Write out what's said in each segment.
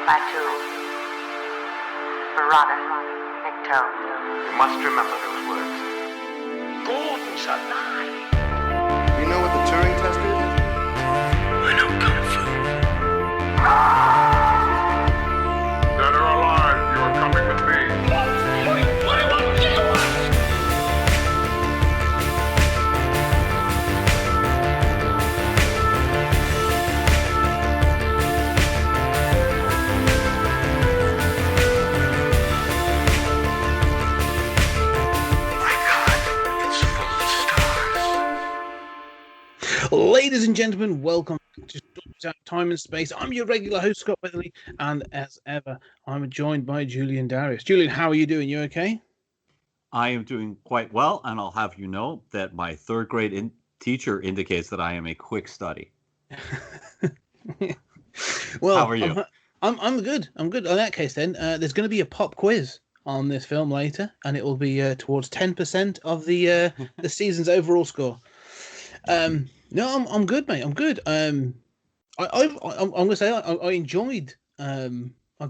Batu, Barada, Nikto. You must remember those words. Gordon's alive. You know what the Turing test is? I know Kung Fu. Dead or alive, you are coming with me. Ladies and gentlemen, welcome to Time and Space. I'm your regular host, Scott Weatherly, and as ever, I'm joined by Julian Darius. Julian, how are you doing? You okay? I am doing quite well, and I'll have you know that my third grade teacher indicates that I am a quick study. Well, how are you? I'm good. I'm good. In that case, then, there's going to be a pop quiz on this film later, and it will be towards 10% of the season's overall score. No, I'm good, mate. I'm good. I'm gonna say I enjoyed. I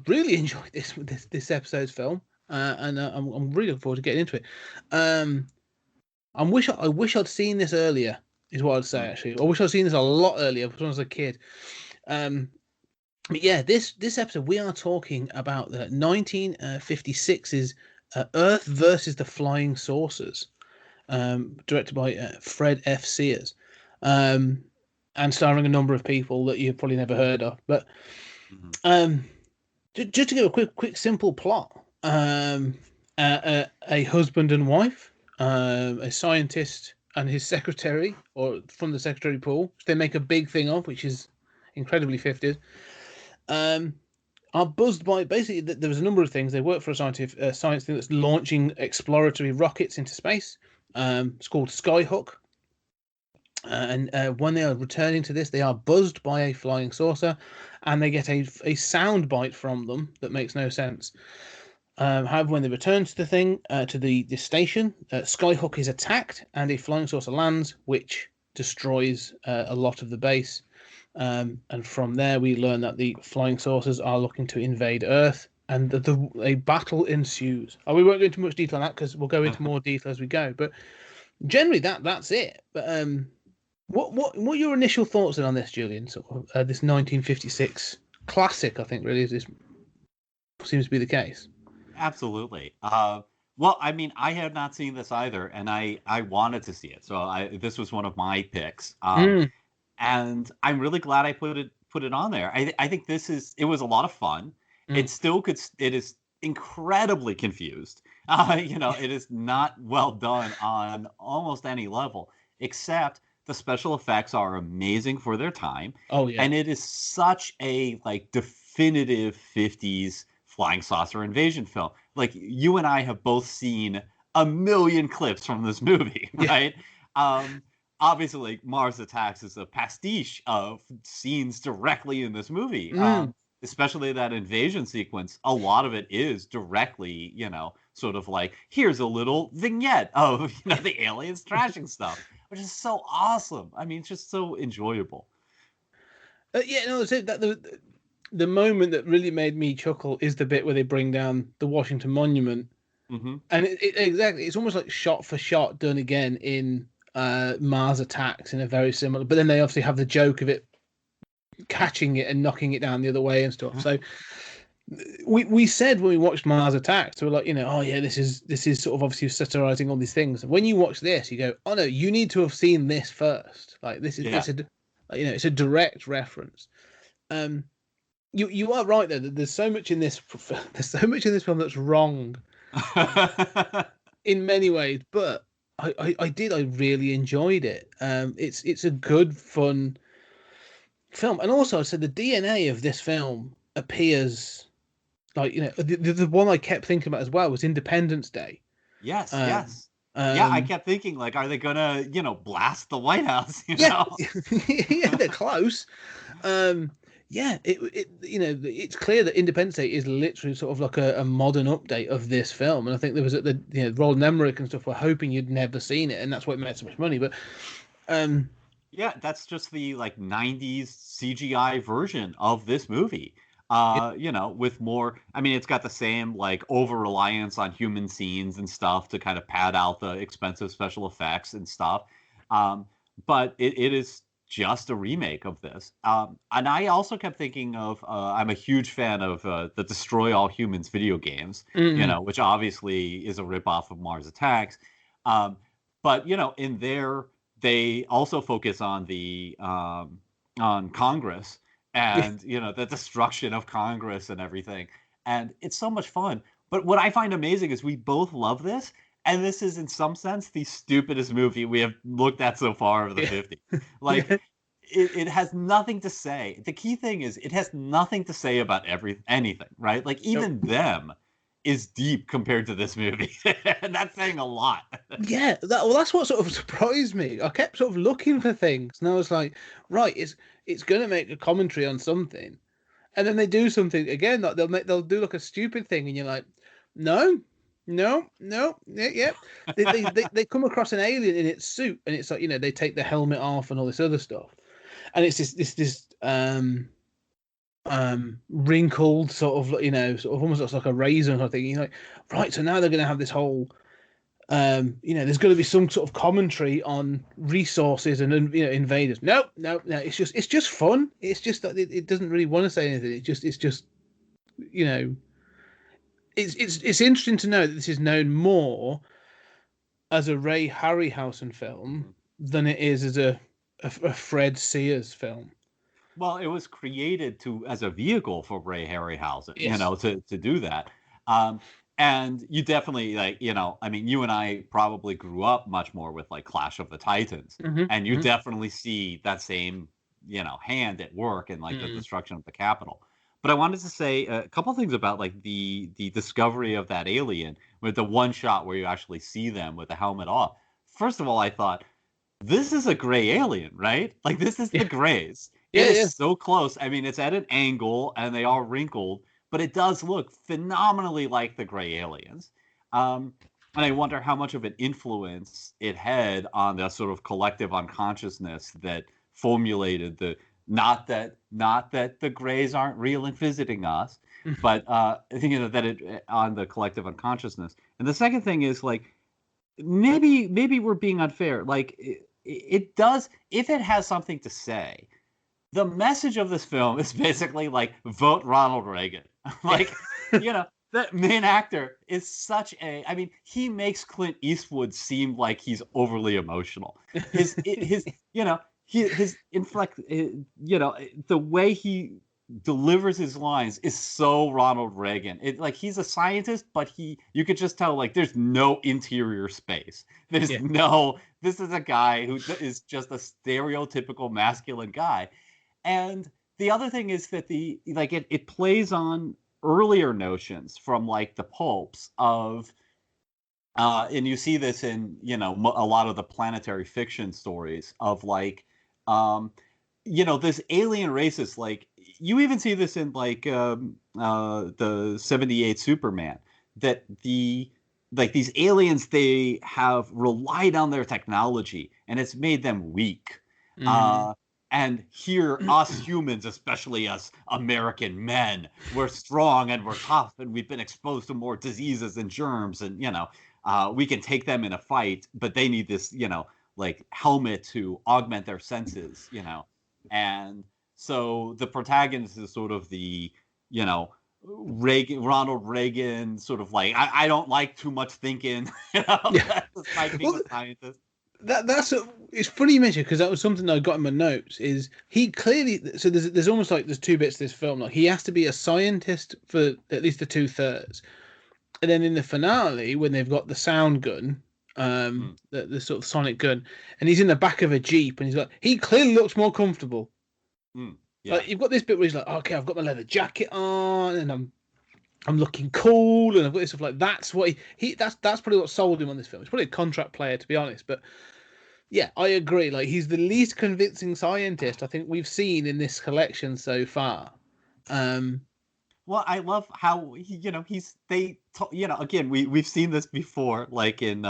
really enjoyed this episode's film, and I'm really looking forward to getting into it. I wish I'd seen this earlier. Is what I'd say. Actually, I wish I'd seen this a lot earlier when I was a kid. But yeah, this episode we are talking about the 1956's Earth versus the Flying Saucers, directed by Fred F. Sears. And starring a number of people that you've probably never heard of. But just to give a quick simple plot, a husband and wife, a scientist and his secretary, or from the secretary pool, which they make a big thing of, which is incredibly 50s, are buzzed by, basically, there was a number of things. They work for a science thing that's launching exploratory rockets into space. It's called Skyhook. And when they are returning to this, they are buzzed by a flying saucer, and they get a sound bite from them that makes no sense. However, when they return to the thing, to the station, Skyhook is attacked, and a flying saucer lands, which destroys a lot of the base. And from there, we learn that the flying saucers are looking to invade Earth, and a battle ensues. We won't go into much detail on that because we'll go into more detail as we go. But generally, that's it. But What are your initial thoughts on this, Julian? Sort of this 1956 classic, I think, really this seems to be the case. Absolutely. Well, I mean, I had not seen this either, and I wanted to see it, so this was one of my picks. And I'm really glad I put it on there. I think it was a lot of fun. It is incredibly confused. It is not well done on almost any level, except the special effects are amazing for their time. Oh yeah. And it is such a definitive 50s flying saucer invasion film. Like, you and I have both seen a million clips from this movie, right? Yeah. Obviously, Mars Attacks is a pastiche of scenes directly in this movie. Especially that invasion sequence. A lot of it is directly, sort of like, here's a little vignette of the aliens trashing stuff, which is so awesome. I mean, it's just so enjoyable. The moment that really made me chuckle is the bit where they bring down the Washington Monument, and it's almost like shot for shot done again in Mars Attacks in a very similar. But then they obviously have the joke of it catching it and knocking it down the other way and stuff. So we said when we watched Mars Attacks, we were like, oh yeah, this is sort of obviously satirizing all these things. When you watch this, you go, oh no, you need to have seen this first. Like, this is it's a direct reference. You are right though. There's so much in this film that's wrong in many ways, but I really enjoyed it. It's a good, fun film, and also I said the DNA of this film appears, the one I kept thinking about as well was Independence Day. Yes. I kept thinking, like, are they gonna blast the White House? Yeah, they're close. It's clear that Independence Day is literally sort of like a modern update of this film, and I think there was Roland Emmerich and stuff were hoping you'd never seen it, and that's why it made so much money. But yeah, that's just the 90s CGI version of this movie. You know, with more, I mean, it's got the same like over reliance on human scenes and stuff to kind of pad out the expensive special effects and stuff. But it is just a remake of this. And I also kept thinking of, I'm a huge fan of the Destroy All Humans video games, you know, which obviously is a ripoff of Mars Attacks. But, you know, in there, they also focus on the on Congress and you know the destruction of Congress and everything, and it's so much fun. But what I find amazing is we both love this, and this is in some sense the stupidest movie we have looked at so far of the 50s. Like it has nothing to say. The key thing is it has nothing to say about anything, right? Like even them is deep compared to this movie, and that's saying a lot. Yeah, that's what sort of surprised me. I kept sort of looking for things, and I was like, right, it's going to make a commentary on something, and then they do something again. Like they'll do like a stupid thing, and you're like, no, yeah. They come across an alien in its suit, and it's like, you know, they take the helmet off and all this other stuff, and it's this wrinkled sort of, you know, sort of almost looks like a razor or something. You're like, right, so now they're going to have this whole you know, there's going to be some sort of commentary on resources and, you know, invaders. No, it's just fun. It's just that it doesn't really want to say anything. It's just you know, it's interesting to know that this is known more as a Ray Harryhausen film than it is as a Fred Sears film. Well, it was created as a vehicle for Ray Harryhausen, Yes. you know, to do that. And you definitely, like, you know, I mean, you and I probably grew up much more with like Clash of the Titans, and you definitely see that same, you know, hand at work in like the destruction of the Capitol. But I wanted to say a couple things about like the discovery of that alien with the one shot where you actually see them with the helmet off. First of all, I thought, this is a gray alien, right? Like this is the Greys. It is so close. I mean, it's at an angle and they are wrinkled, but it does look phenomenally like the gray aliens. And I wonder how much of an influence it had on the sort of collective unconsciousness that formulated the not that the Greys aren't real and visiting us, but thinking that it on the collective unconsciousness. And the second thing is like maybe we're being unfair. Like it does, if it has something to say. The message of this film is basically like vote Ronald Reagan. Like, you know, the main actor is such a, I mean, he makes Clint Eastwood seem like he's overly emotional. His you know, his inflect, you know, the way he delivers his lines is so Ronald Reagan. It like he's a scientist, but you could just tell like there's no interior space. There's this is a guy who is just a stereotypical masculine guy. And the other thing is that it plays on earlier notions from like the pulps of and you see this in, you know, a lot of the planetary fiction stories of like you know, this alien races, like you even see this in like the 78 Superman, that these aliens, they have relied on their technology and it's made them weak. And here, us humans, especially us American men, we're strong and we're tough and we've been exposed to more diseases and germs, and, you know, we can take them in a fight, but they need this, you know, like helmet to augment their senses, you know. And so the protagonist is sort of the, you know, Ronald Reagan, sort of like, I don't like too much thinking, you know, that's like being a scientist. It's funny you mentioned, because that was something I got in my notes. Is he clearly, so there's almost like there's two bits to this film. Like he has to be a scientist for at least the 2/3, and then in the finale when they've got the sound gun, the sort of sonic gun, and he's in the back of a Jeep, and he clearly looks more comfortable. Yeah. Like you've got this bit where he's like, okay, I've got my leather jacket on, and I'm looking cool, and I've got this stuff like that's what that's probably what sold him on this film. He's probably a contract player, to be honest, but yeah, I agree. Like he's the least convincing scientist I think we've seen in this collection so far. Well, I love how you know, you know, again, we've seen this before, like in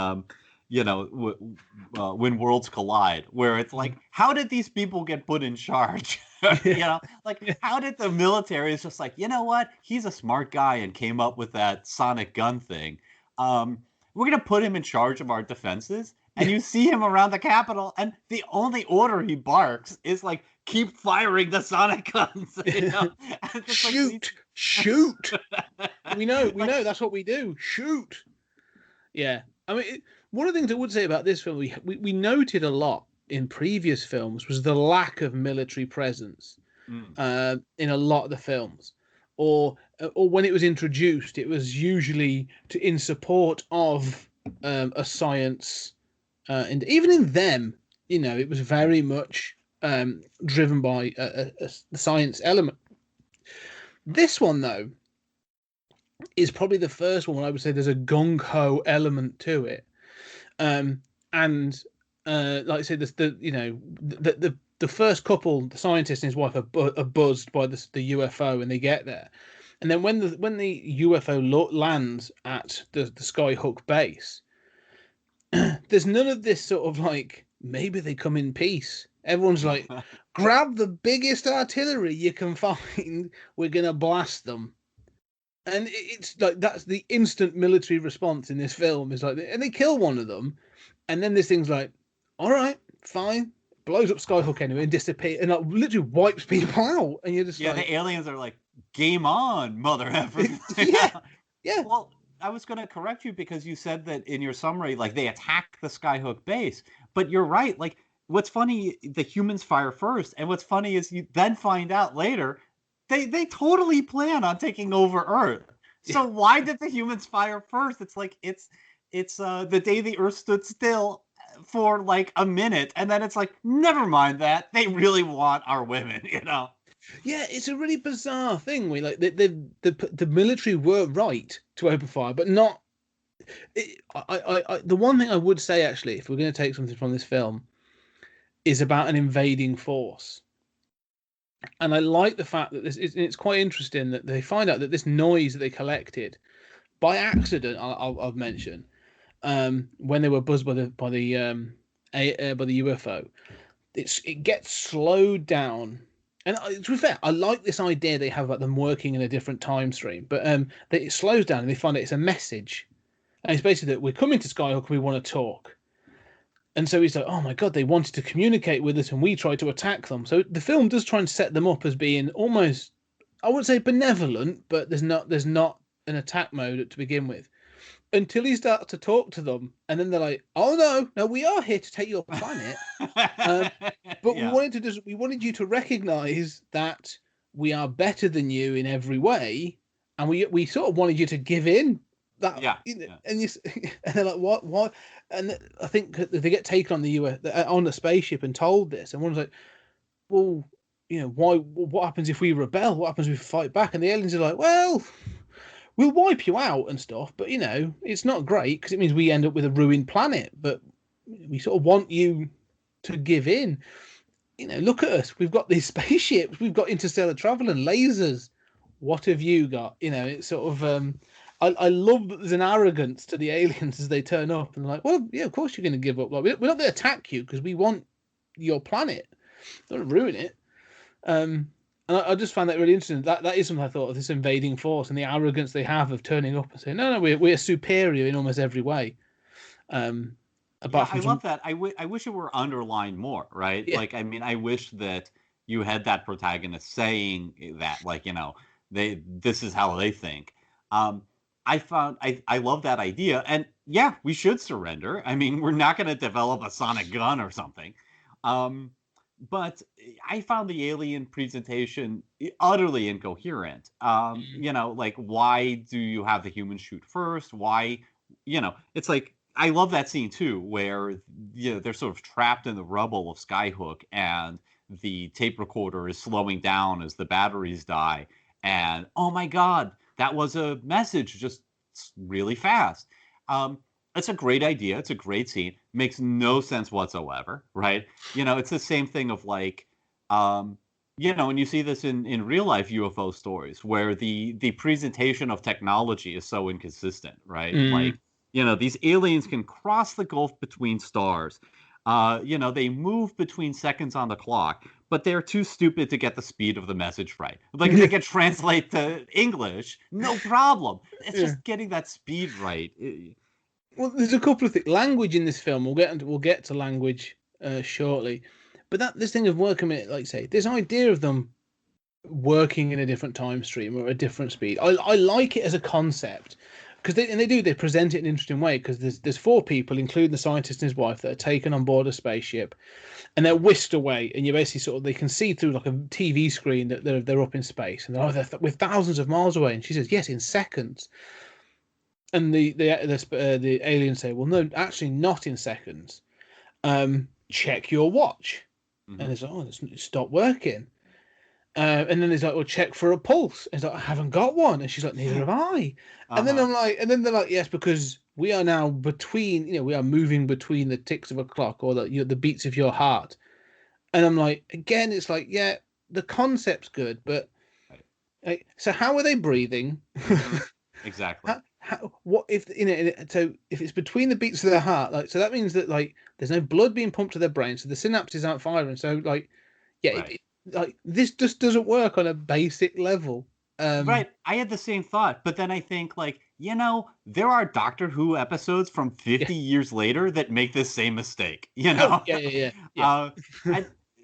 When Worlds Collide, where it's like, how did these people get put in charge? Like, how did the military is just like, you know what? He's a smart guy and came up with that sonic gun thing. We're going to put him in charge of our defenses. And you see him around the Capitol, and the only order he barks is like, keep firing the sonic guns. Shoot. We know that's what we do. Shoot. Yeah. I mean, one of the things I would say about this film, we noted a lot in previous films was the lack of military presence in a lot of the films. Or when it was introduced, it was usually in support of a science. And even in them, it was very much driven by the science element. This one, though, is probably the first one where I would say there's a gung-ho element to it. Like I said, the first couple, the scientist and his wife, are buzzed by the UFO, and they get there. And then when the UFO lands at the Skyhook base, there's none of this sort of like, maybe they come in peace. Everyone's like, grab the biggest artillery you can find. We're going to blast them. And it's like, that's the instant military response in this film. Is like, and they kill one of them. And then this thing's like, all right, fine. Blows up Skyhook anyway and disappears. And like, literally wipes people out. And you're just like, the aliens are like, game on, mother effer. Yeah. Well, I was going to correct you because you said that in your summary, like, they attack the Skyhook base. But you're right. Like, what's funny, the humans fire first. And what's funny is you then find out later, they totally plan on taking over Earth. So why did the humans fire first? It's like, it's the day the Earth stood still for like a minute. And then it's like, never mind that. They really want our women, Yeah, it's a really bizarre thing. The military were right to open fire, but not. The one thing I would say, actually, if we're going to take something from this film, is about an invading force. And I like the fact that it's quite interesting that they find out that this noise that they collected by accident, I'll mention, when they were buzzed by the UFO, it gets slowed down. And to be fair, I like this idea they have about them working in a different time stream, but it slows down and they find out it's a message. And it's basically that we're coming to Skyhook and we want to talk. And so he's like, oh my God, they wanted to communicate with us and we tried to attack them. So the film does try and set them up as being almost, I wouldn't say benevolent, but there's not an attack mode to begin with. Until he starts to talk to them, and then they're like, "Oh no, we are here to take your planet, but we wanted you to recognize that we are better than you in every way, and we sort of wanted you to give in." And they're like, "What?" And I think they get taken on the spaceship and told this, and one's like, "Well, why? What happens if we rebel? What happens if we fight back?" And the aliens are like, "Well, we'll wipe you out and stuff, but it's not great because it means we end up with a ruined planet. But we sort of want you to give in. Look at us. We've got these spaceships. We've got interstellar travel and lasers. What have you got?" It's sort of. I love that there's an arrogance to the aliens as they turn up and like, well, yeah, of course you're going to give up. Like, we're not going to attack you because we want your planet. Don't ruin it. And I just found that really interesting. That is something I thought of, this invading force and the arrogance they have of turning up and saying, no, we're superior in almost every way. I love that. I wish it were underlined more, right? Yeah. Like, I mean, I wish that you had that protagonist saying that, like, this is how they think. I love that idea. And yeah, we should surrender. I mean, we're not going to develop a sonic gun or something. But I found the alien presentation utterly incoherent. Like, why do you have the humans shoot first? Why, it's like, I love that scene too, where they're sort of trapped in the rubble of Skyhook and the tape recorder is slowing down as the batteries die. And oh my God, that was a message just really fast. It's a great idea. It's a great scene. Makes no sense whatsoever, right? It's the same thing of like, and you see this in real life UFO stories where the presentation of technology is so inconsistent, right? Like, These aliens can cross the gulf between stars. They move between seconds on the clock, but they're too stupid to get the speed of the message right. Like, they can translate to English, no problem. It's just getting that speed right. Well, there's a couple of things. Language in this film, we'll get to language shortly, but this thing of working it, like say, this idea of them working in a different time stream or a different speed, I like it as a concept. Because they present it in an interesting way, because there's 4 people, including the scientist and his wife, that are taken on board a spaceship, and they're whisked away, and you basically they can see through like a TV screen that they're up in space, and we're thousands of miles away, and she says, yes, in seconds, and the aliens say, well, no, actually not in seconds. Check your watch, and it's like, it's stopped working. And then he's like, well, check for a pulse. And he's like, I haven't got one. And she's like, neither have I. And then I'm like, and then they're like, yes, because we are now between, we are moving between the ticks of a clock or the beats of your heart. And I'm like, again, it's like, yeah, the concept's good, but so how are they breathing? Exactly. What if so if it's between the beats of their heart, like, so that means that like there's no blood being pumped to their brain, so the synapses aren't firing. So like, yeah. Right. Like, this just doesn't work on a basic level. Right. I had the same thought, but then I think, like, there are Doctor Who episodes from 50 years later that make this same mistake, Oh, yeah.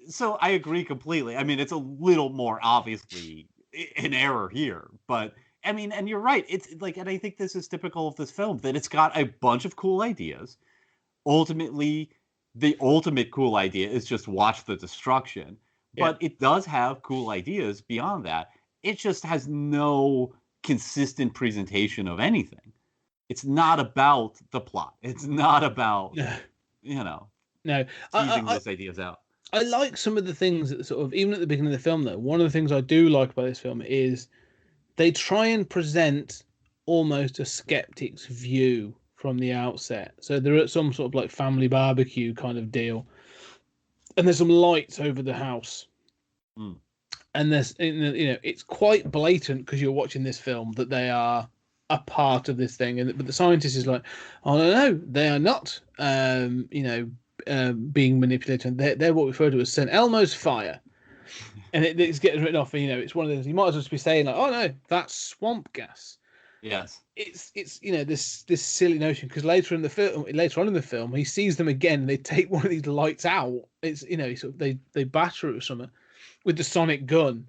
So I agree completely. I mean, it's a little more obviously an error here, but I mean, and you're right. It's like, and I think this is typical of this film, that it's got a bunch of cool ideas. Ultimately, the ultimate cool idea is just watch the destruction. But it does have cool ideas beyond that. It just has no consistent presentation of anything. It's not about the plot. It's not about, No, teasing those ideas out. I like some of the things that sort of, even at the beginning of the film, though, one of the things I do like about this film is they try and present almost a skeptic's view from the outset. So they're at some sort of like family barbecue kind of deal. And there's some lights over the house, and there's it's quite blatant because you're watching this film that they are a part of this thing, but the scientist is like, oh no, they are not, being manipulated. They're what we refer to as St. Elmo's fire, and it's getting written off. And, it's one of those you might as well just be saying like, oh no, that's swamp gas. Yes. It's this silly notion, because later on in the film he sees them again and they take one of these lights out. It's they batter it with something with the sonic gun,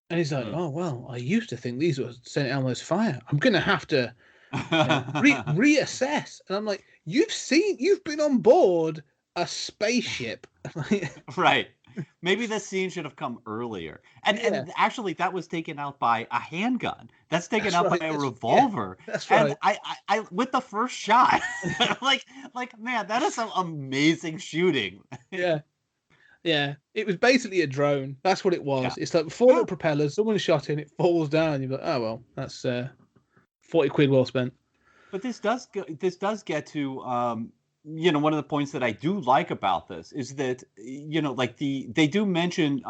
and he's like, oh well, I used to think these were St. Elmo's fire. I'm gonna have to reassess. And I'm like, you've been on board a spaceship. Right. Maybe this scene should have come earlier. And actually, that was taken out by a handgun. That's taken out by a revolver. That's right. And I with the first shot, like, man, that is some amazing shooting. Yeah. It was basically a drone. That's what it was. Yeah. It's like 4 little propellers. Someone shot in, it falls down. You're like, oh well, that's 40 quid well spent. But this does get to one of the points that I do like about this is that, like they do mention,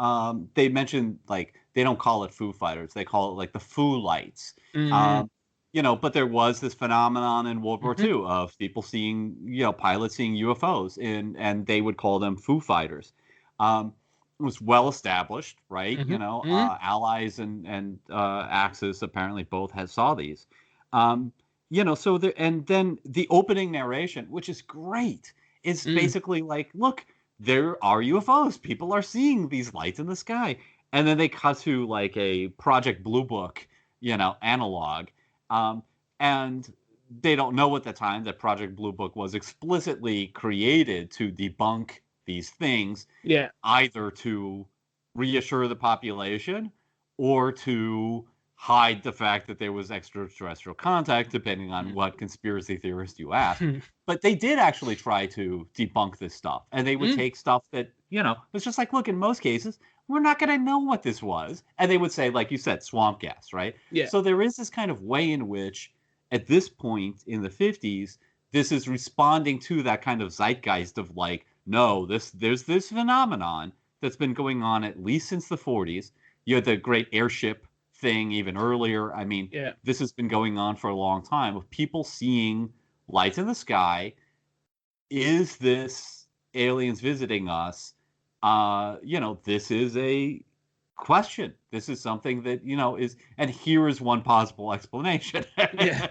like, they don't call it Foo Fighters. They call it like the Foo Lights. But there was this phenomenon in World War II of people seeing, pilots seeing UFOs, and they would call them Foo Fighters. It was well established, right? Allies and Axis apparently both saw these. And then the opening narration, which is great, is basically like, look, there are UFOs. People are seeing these lights in the sky. And then they cut to like a Project Blue Book, analog. And they don't know at the time that Project Blue Book was explicitly created to debunk these things. Yeah. Either to reassure the population or to hide the fact that there was extraterrestrial contact, depending on what conspiracy theorist you ask. But they did actually try to debunk this stuff. And they would take stuff that, it's just like, look, in most cases, we're not going to know what this was. And they would say, like you said, swamp gas, right? Yeah. So there is this kind of way in which, at this point in the 50s, this is responding to that kind of zeitgeist of like, no, there's this phenomenon that's been going on at least since the 40s. You had the great airship thing even earlier. I mean, this has been going on for a long time, with people seeing lights in the sky. Is this aliens visiting us? This is a question. This is something that, is, and here is one possible explanation. Yeah.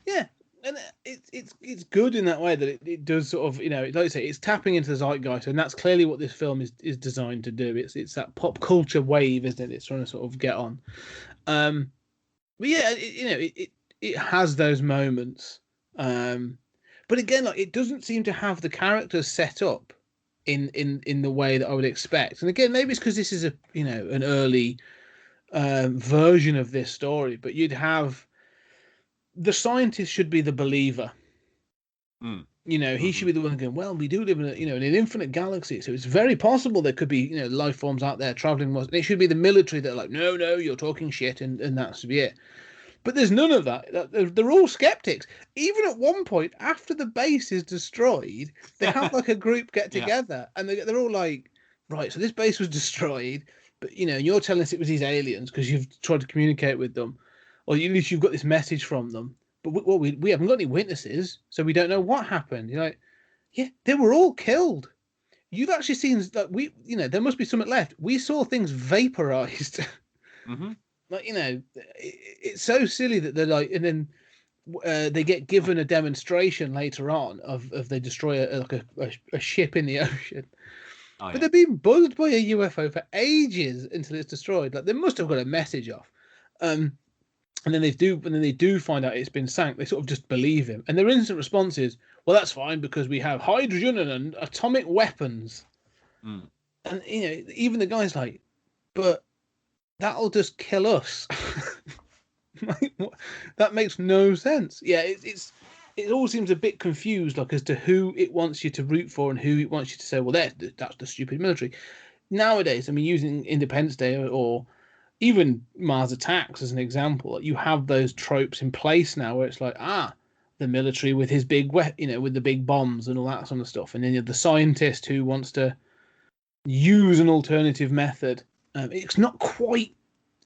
Yeah. And it's good in that way that it does sort of, like I say, it's tapping into the zeitgeist, and that's clearly what this film is designed to do. It's that pop culture wave, isn't it? It's trying to sort of get on. But yeah, it has those moments. But again, like, it doesn't seem to have the characters set up in the way that I would expect. And again, maybe it's because this is an early version of this story, but you'd have the scientist should be the believer. He should be the one going, well, we do live in an infinite galaxy, so it's very possible there could be life forms out there traveling. And it should be the military that are like, no, you're talking shit, and that should be it. But there's none of that. They're all skeptics. Even at one point, after the base is destroyed, they have like a group get together, and they're all like, right, so this base was destroyed, but you're telling us it was these aliens because you've tried to communicate with them, or at least you've got this message from them. But we haven't got any witnesses, so we don't know what happened. You're like, yeah, they were all killed. You've actually seen that there must be something left. We saw things vaporized. Mm-hmm. Like, it's so silly that they're like, and then they get given a demonstration later on of they destroy a ship in the ocean. Oh, yeah. But they've been buzzed by a UFO for ages until it's destroyed. Like, they must have got a message off. And then they do find out it's been sank. They sort of just believe him. And their instant response is, well, that's fine because we have hydrogen and atomic weapons. Mm. And, even the guy's like, but that'll just kill us. Like, that makes no sense. Yeah, it all seems a bit confused, like, as to who it wants you to root for and who it wants you to say, well, that's the stupid military. Nowadays, I mean, using Independence Day or even Mars Attacks as an example, you have those tropes in place now where it's like, the military with his big, with the big bombs and all that sort of stuff, and then you have the scientist who wants to use an alternative method. It's not quite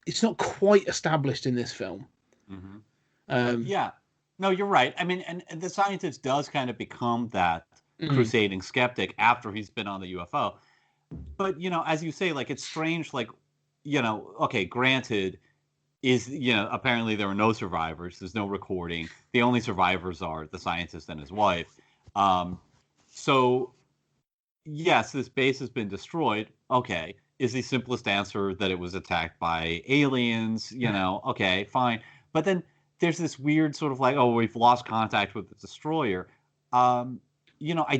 established in this film. Mm-hmm. Yeah, no, you're right. I mean, and the scientist does kind of become that crusading skeptic after he's been on the UFO. But as you say, like, it's strange, like, okay, granted, apparently there were no survivors. There's no recording. The only survivors are the scientist and his wife. So, yes, this base has been destroyed. Okay, is the simplest answer that it was attacked by aliens? Okay, fine. But then there's this weird sort of like, oh, we've lost contact with the destroyer. I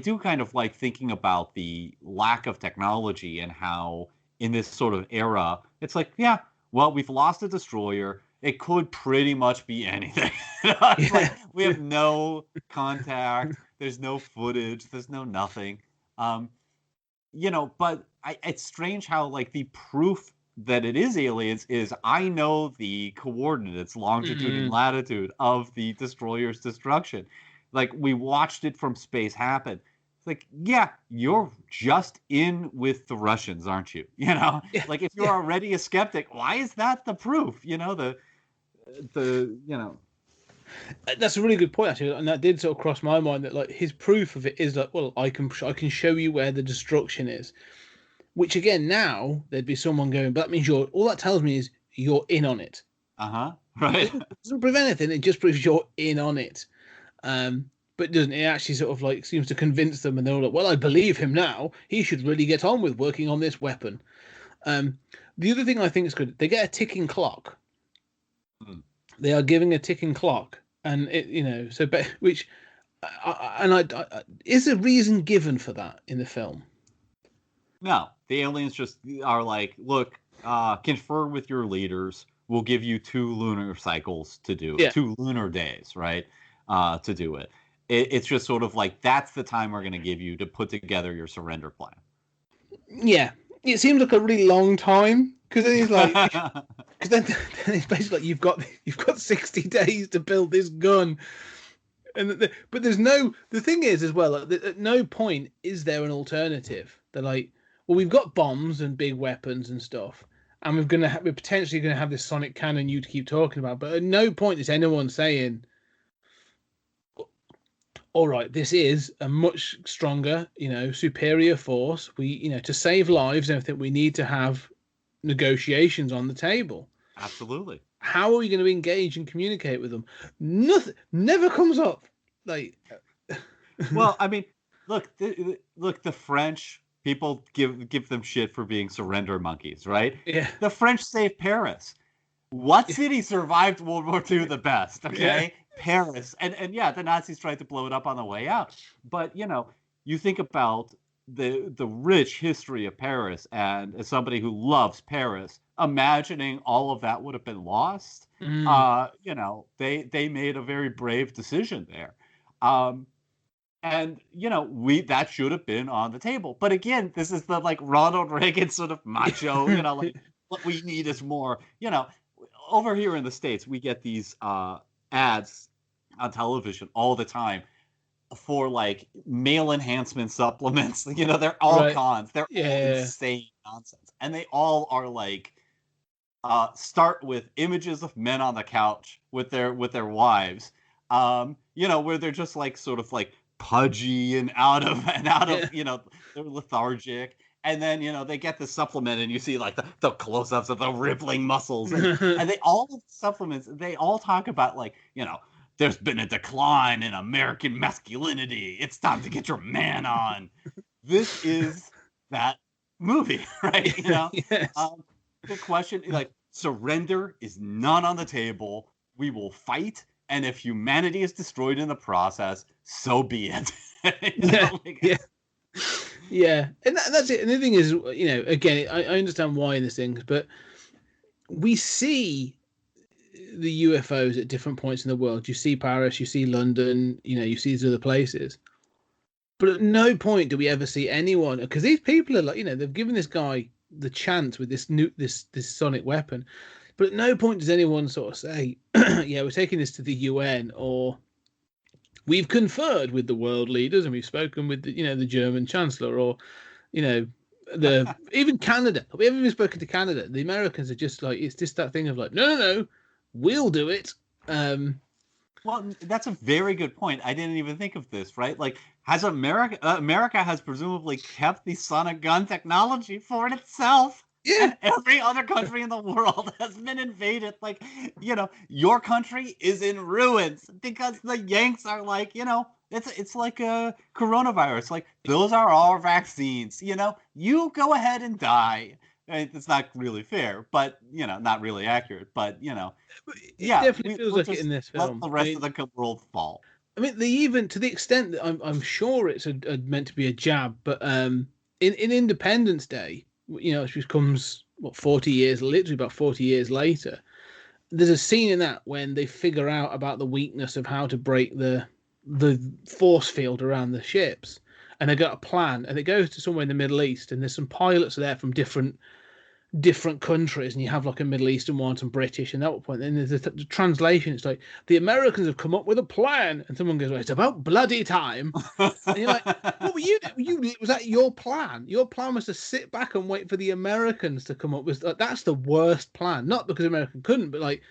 do kind of like thinking about the lack of technology and how in this sort of era, it's like, yeah, well, we've lost a destroyer. It could pretty much be anything. Like, we have no contact. There's no footage. There's no nothing. But it's strange how, like, the proof that it is aliens is I know the coordinates, longitude and latitude of the destroyer's destruction. Like, we watched it from space happen. Like, yeah, you're just in with the Russians, aren't you? Like, if you're already a skeptic, why is that the proof? That's a really good point, actually, and that did sort of cross my mind that, like, his proof of it is like, well, I can show you where the destruction is. Which, again, now there'd be someone going, but that means all that tells me is you're in on it. Right. It doesn't prove anything. It just proves you're in on it. But doesn't it actually sort of like seems to convince them, and they're all like, well, I believe him now. He should really get on with working on this weapon. The other thing I think is good, they get a ticking clock. They are giving a ticking clock, and it, which is a reason given for that in the film? No, the aliens just are like, look, confer with your leaders. We'll give you 2 lunar cycles to do it, 2 lunar days, right, to do it. It's just sort of like, that's the time we're going to give you to put together your surrender plan. Yeah, it seems like a really long time, because then he's like, because then it's basically like, you've got 60 days to build this gun, but there's the thing is as well, like, at no point is there an alternative. They're like, well, we've got bombs and big weapons and stuff, and we're potentially going to have this sonic cannon you keep talking about, but at no point is anyone saying, all right, this is a much stronger, superior force. We, to save lives and everything, we need to have negotiations on the table. Absolutely. How are we going to engage and communicate with them? Nothing, never comes up. Like, well, I mean, look, the French people give them shit for being surrender monkeys, right? Yeah. The French saved Paris. What city survived World War II the best? Okay, yeah. Paris, and yeah, the Nazis tried to blow it up on the way out. But you think about the rich history of Paris, and as somebody who loves Paris, imagining all of that would have been lost. They made a very brave decision there. And that should have been on the table. But again, this is the like Ronald Reagan sort of macho, like what we need is more, over here in the States, we get these ads on television all the time for like male enhancement supplements. They're all cons. They're all insane nonsense. And they all are like start with images of men on the couch with their wives. Where they're just like sort of like pudgy and out of they're lethargic. And then, they get the supplement and you see like the close-ups of the rippling muscles. And all of the supplements, they all talk about like, there's been a decline in American masculinity. It's time to get your man on. This is that movie, right? Yes. The question, like, surrender is not on the table. We will fight. And if humanity is destroyed in the process, so be it. Yeah, and that's it. And the thing is, again, I understand why in this thing, but we see the UFOs at different points in the world. You see Paris, you see London, you see these other places. But at no point do we ever see anyone, because these people are like, they've given this guy the chance with this sonic weapon. But at no point does anyone sort of say, yeah, we're taking this to the UN, or we've conferred with the world leaders and we've spoken with the German chancellor, or even Canada. We haven't even spoken to Canada. The Americans are just like, it's just that thing of like, no, we'll do it. Well, that's a very good point. I didn't even think of this, right? Like, has America has presumably kept the sonic gun technology for itself. Yeah. And every other country in the world has been invaded. Like, your country is in ruins because the Yanks are like, it's like a coronavirus. Like, those are our vaccines. You go ahead and die. It's not really fair, but not really accurate. But it definitely feels like it in this film. Let the rest of the world fall. I mean, they even, to the extent that I'm sure it's meant to be a jab, but in Independence Day, which comes about 40 years later, there's a scene in that when they figure out about the weakness of how to break the force field around the ships, and they got a plan, and it goes to somewhere in the Middle East, and there's some pilots there from different countries, and you have like a Middle Eastern one, some British, and at that point, then there's the translation. It's like, the Americans have come up with a plan, and someone goes, well, it's about bloody time. And you're like, what were you? Was that your plan? Your plan was to sit back and wait for the Americans to come up with. Like, that's the worst plan. Not because American couldn't, but like,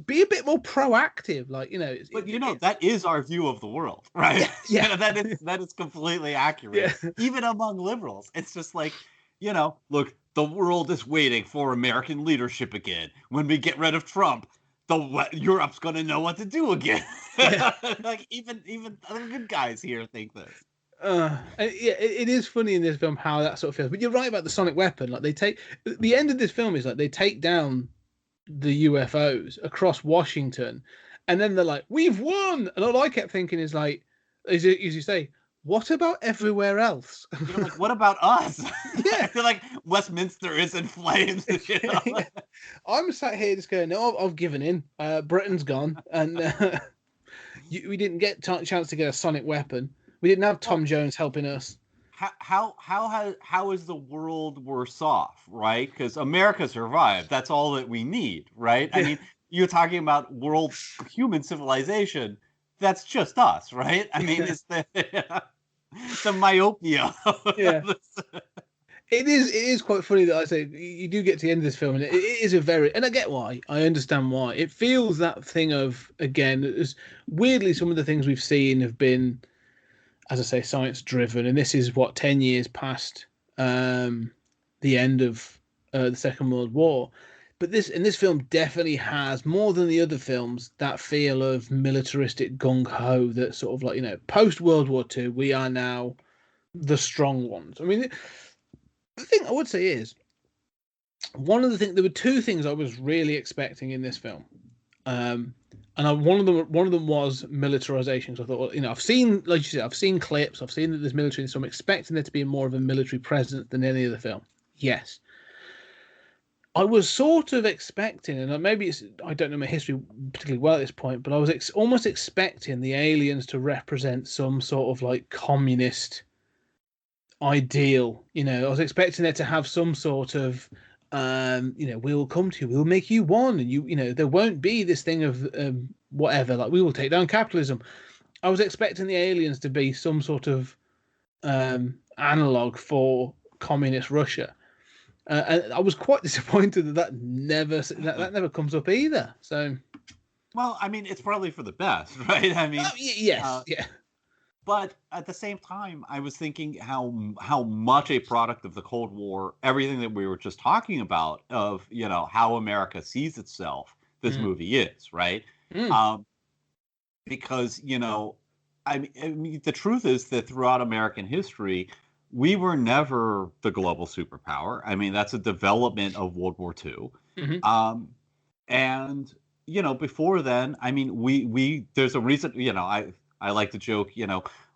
be a bit more proactive. Like, But that is our view of the world, right? Yeah. That is completely accurate. Yeah. Even among liberals, it's just like, look. The world is waiting for American leadership again. When we get rid of Trump, Europe's going to know what to do again. Yeah. Like even the good guys here think this. It is funny in this film how that sort of feels. But you're right about the sonic weapon. Like, the end of this film is like they take down the UFOs across Washington, and then they're like, "We've won!" And all I kept thinking is like, as you say, what about everywhere else? Like, what about us? Yeah. I feel like Westminster is in flames. Yeah. I'm sat here just going, no, I've given in. Britain's gone, and we didn't get chance to get a sonic weapon. We didn't have Tom Jones helping us. How is the world worse off, right? Because America survived. That's all that we need, right? I mean, you're talking about world human civilization. That's just us, right? I mean, it's the myopia. Yeah. It is quite funny that I say you do get to the end of this film, and it is and I get why. I understand why. It feels that thing of, again, weirdly, some of the things we've seen have been as I say, science driven, and this is what 10 years past the end of the Second World War. But this film definitely has, more than the other films, that feel of militaristic gung ho. That sort of like, post World War II, we are now the strong ones. I mean, the thing I would say is, there were two things I was really expecting in this film. And one of them was militarization. So I thought, well, I've seen, like you said, I've seen clips, I've seen that there's military, so I'm expecting there to be more of a military presence than any other film. Yes. I was sort of expecting, and maybe I don't know my history particularly well at this point, but I was almost expecting the aliens to represent some sort of like communist ideal. I was expecting there to have some sort of, we will come to you, we'll make you one, and there won't be this thing of whatever, like we will take down capitalism. I was expecting the aliens to be some sort of analog for communist Russia. And I was quite disappointed that never comes up either. So, well, I mean, it's probably for the best, right? I mean, yes, yeah. But at the same time, I was thinking how much a product of the Cold War, everything that we were just talking about, of how America sees itself, this movie is, right? Because I mean, the truth is that throughout American history, we were never the global superpower. I mean, that's a development of World War II. Mm-hmm. And, before then, I mean, we there's a reason, I like to joke,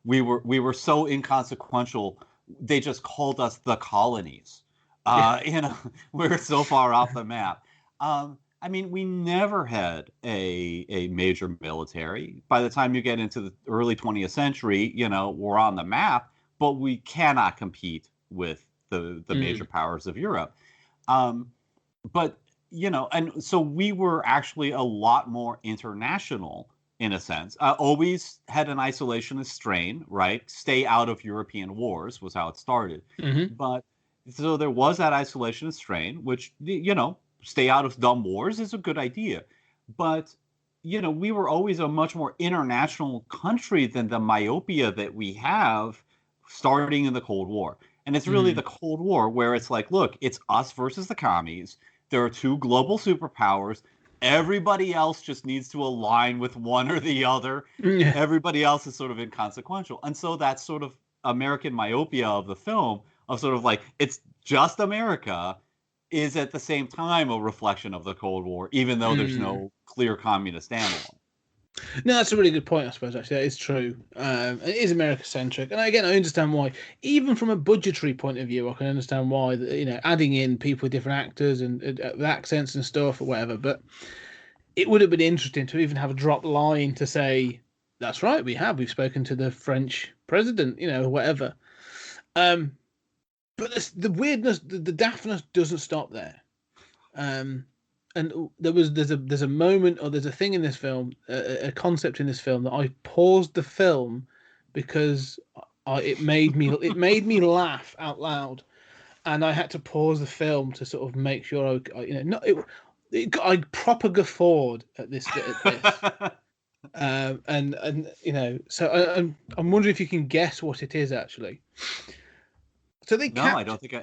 we were so inconsequential, they just called us the colonies. We're so far off the map. I mean, we never had a major military. By the time you get into the early 20th century, we're on the map, but we cannot compete with the major powers of Europe. But, and so we were actually a lot more international in a sense. Always had an isolationist strain, right? Stay out of European wars was how it started. Mm-hmm. But so there was that isolationist strain, which, stay out of dumb wars is a good idea. But, we were always a much more international country than the myopia that we have starting in the Cold War. And it's really the Cold War where it's like, look, it's us versus the commies. There are two global superpowers. Everybody else just needs to align with one or the other. Yeah. Everybody else is sort of inconsequential. And so that sort of American myopia of the film, of sort of like, it's just America, is at the same time a reflection of the Cold War, even though there's no clear communist standalone. No, that's a really good point, I suppose, actually. That is true. It is America-centric. And again, I understand why. Even from a budgetary point of view, I can understand why, adding in people with different actors and with accents and stuff or whatever. But it would have been interesting to even have a drop line to say, that's right, we've spoken to the French president, or whatever. But the weirdness, the daftness doesn't stop there. And there's a moment, or there's a thing in this film, a concept in this film that I paused the film because it made me laugh out loud, and I had to pause the film to sort of make sure I proper guffawed at this. So I'm wondering if you can guess what it is actually. So they I don't think.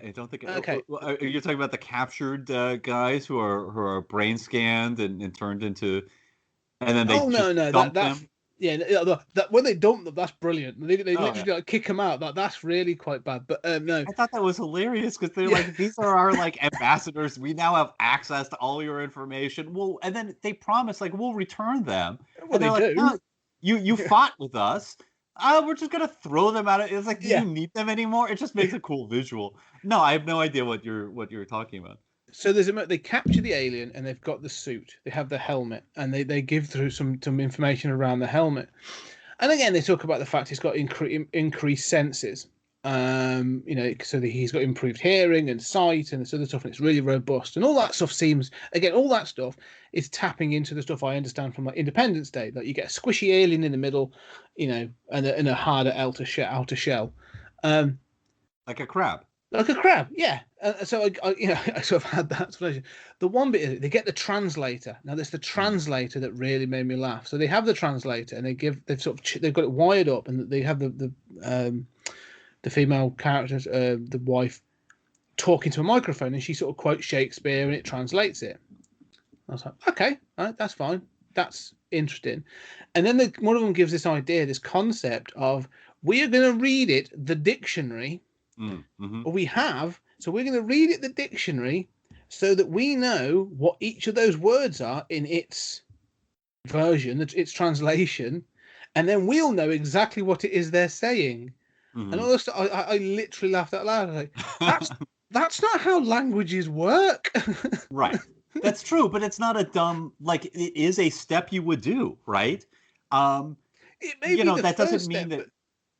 Okay, you're talking about the captured guys who are brain scanned and turned into, and then they dump them. Yeah, that when they dump them, that's brilliant. They literally kick them out. That's really quite bad. But no, I thought that was hilarious because they're like, these are our like ambassadors. We now have access to all your information. Well, and then they promise like we'll return them. Well, and they do. Like, no, you fought with us. We're just gonna throw them out. It's like, do you need them anymore? It just makes a cool visual. No, I have no idea what you're talking about. So they capture the alien and they've got the suit. They have the helmet and they give through some information around the helmet. And again, they talk about the fact he's got increased senses. So that he's got improved hearing and sight and this other stuff, and it's really robust. And all that stuff all that stuff is tapping into the stuff I understand from like Independence Day. Like you get a squishy alien in the middle, and a harder outer shell. Like a crab. Like a crab, yeah. So I sort of had that explanation. The one bit is they get the translator. Now there's the translator that really made me laugh. So they have the translator and they've got it wired up, and they have the the female character, the wife, talking to a microphone, and she sort of quotes Shakespeare and it translates it. I was like, okay, that's fine. That's interesting. And then one of them gives this idea, this concept of, we are going to read it, the dictionary, or we have, so we're going to read it, the dictionary, so that we know what each of those words are in its version, its translation, and then we'll know exactly what it is they're saying. And also, I literally laughed out loud. I was like, that's not how languages work. Right. That's true, but it's not a dumb, like, it is a step you would do, right? It may be the that doesn't first mean step, that. but